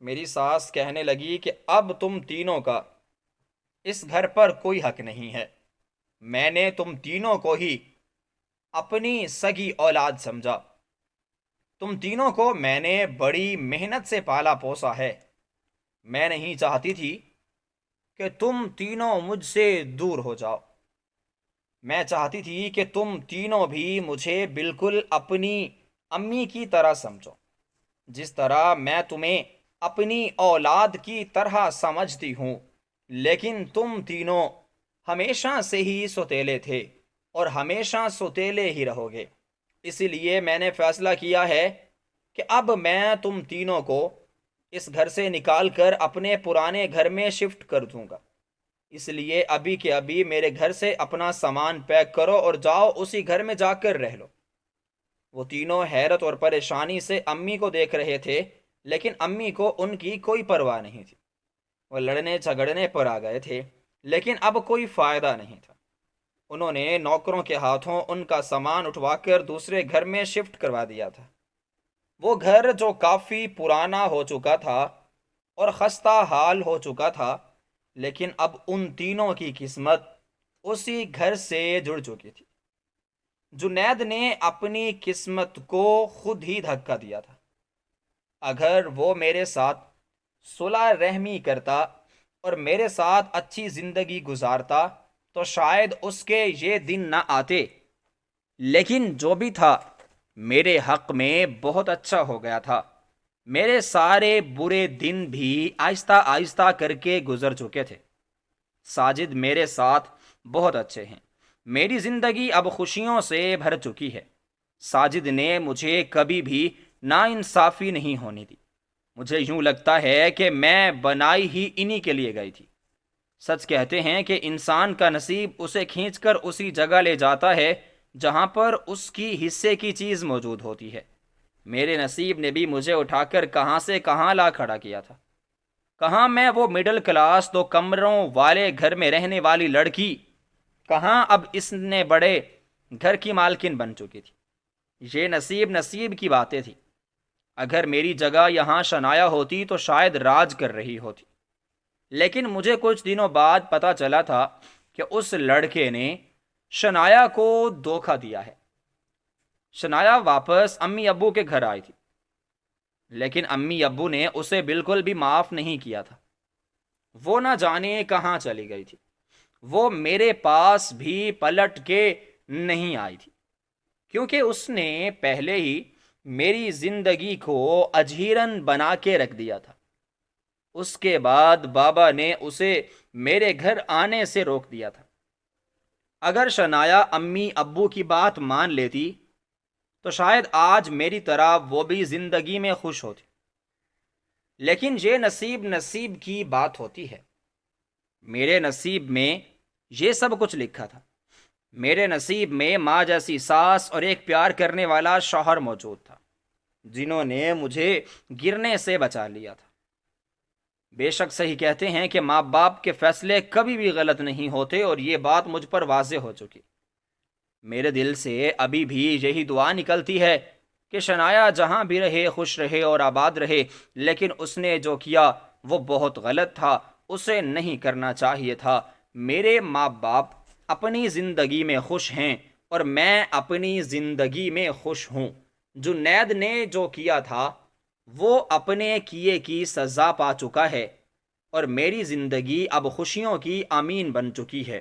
Speaker 1: میری ساس کہنے لگی کہ اب تم تینوں کا اس گھر پر کوئی حق نہیں ہے، میں نے تم تینوں کو ہی اپنی سگی اولاد سمجھا، تم تینوں کو میں نے بڑی محنت سے پالا پوسا ہے۔ میں نہیں چاہتی تھی کہ تم تینوں مجھ سے دور ہو جاؤ، میں چاہتی تھی کہ تم تینوں بھی مجھے بالکل اپنی امی کی طرح سمجھو، جس طرح میں تمہیں اپنی اولاد کی طرح سمجھتی ہوں، لیکن تم تینوں ہمیشہ سے ہی سوتیلے تھے اور ہمیشہ سوتیلے ہی رہو گے۔ اسی لیے میں نے فیصلہ کیا ہے کہ اب میں تم تینوں کو اس گھر سے نکال کر اپنے پرانے گھر میں شفٹ کر دوں گا۔ اس لیے ابھی کے ابھی میرے گھر سے اپنا سامان پیک کرو اور جاؤ اسی گھر میں جا کر رہ لو۔ وہ تینوں حیرت اور پریشانی سے امی کو دیکھ رہے تھے، لیکن امی کو ان کی کوئی پرواہ نہیں تھی۔ وہ لڑنے جھگڑنے پر آ گئے تھے، لیکن اب کوئی فائدہ نہیں تھا۔ انہوں نے نوکروں کے ہاتھوں ان کا سامان اٹھوا کر دوسرے گھر میں شفٹ کروا دیا تھا۔ وہ گھر جو کافی پرانا ہو چکا تھا اور خستہ حال ہو چکا تھا، لیکن اب ان تینوں کی قسمت اسی گھر سے جڑ چکی تھی۔ جنید نے اپنی قسمت کو خود ہی دھکا دیا تھا۔ اگر وہ میرے ساتھ صلح رحمی کرتا اور میرے ساتھ اچھی زندگی گزارتا تو شاید اس کے یہ دن نہ آتے، لیکن جو بھی تھا میرے حق میں بہت اچھا ہو گیا تھا۔ میرے سارے برے دن بھی آہستہ آہستہ کر کے گزر چکے تھے۔ ساجد میرے ساتھ بہت اچھے ہیں۔ میری زندگی اب خوشیوں سے بھر چکی ہے۔ ساجد نے مجھے کبھی بھی ناانصافی نہیں ہونے دی۔ مجھے یوں لگتا ہے کہ میں بنائی ہی انہی کے لیے گئی تھی۔ سچ کہتے ہیں کہ انسان کا نصیب اسے کھینچ کر اسی جگہ لے جاتا ہے جہاں پر اس کی حصے کی چیز موجود ہوتی ہے۔ میرے نصیب نے بھی مجھے اٹھا کر کہاں سے کہاں لا کھڑا کیا تھا۔ کہاں میں وہ مڈل کلاس 2 کمروں والے گھر میں رہنے والی لڑکی، کہاں اب اس نے بڑے گھر کی مالکن بن چکی تھی۔ یہ نصیب کی باتیں تھی۔ اگر میری جگہ یہاں شنایا ہوتی تو شاید راج کر رہی ہوتی، لیکن مجھے کچھ دنوں بعد پتا چلا تھا کہ اس لڑکے نے شنایا کو دھوکہ دیا ہے۔ شنایا واپس امی ابو کے گھر آئی تھی، لیکن امی ابو نے اسے بالکل بھی معاف نہیں کیا تھا۔ وہ نہ جانے کہاں چلی گئی تھی۔ وہ میرے پاس بھی پلٹ کے نہیں آئی تھی، کیونکہ اس نے پہلے ہی میری زندگی کو اجیرن بنا کے رکھ دیا تھا۔ اس کے بعد بابا نے اسے میرے گھر آنے سے روک دیا تھا۔ اگر شنایا امی ابو کی بات مان لیتی تو شاید آج میری طرح وہ بھی زندگی میں خوش ہوتی، لیکن یہ نصیب کی بات ہوتی ہے۔ میرے نصیب میں یہ سب کچھ لکھا تھا۔ میرے نصیب میں ماں جیسی ساس اور ایک پیار کرنے والا شوہر موجود تھا، جنہوں نے مجھے گرنے سے بچا لیا تھا۔ بے شک صحیح کہتے ہیں کہ ماں باپ کے فیصلے کبھی بھی غلط نہیں ہوتے، اور یہ بات مجھ پر واضح ہو چکی۔ میرے دل سے ابھی بھی یہی دعا نکلتی ہے کہ شنایا جہاں بھی رہے خوش رہے اور آباد رہے، لیکن اس نے جو کیا وہ بہت غلط تھا، اسے نہیں کرنا چاہیے تھا۔ میرے ماں باپ اپنی زندگی میں خوش ہیں اور میں اپنی زندگی میں خوش ہوں۔ جنید نے جو کیا تھا وہ اپنے کیے کی سزا پا چکا ہے، اور میری زندگی اب خوشیوں کی امین بن چکی ہے۔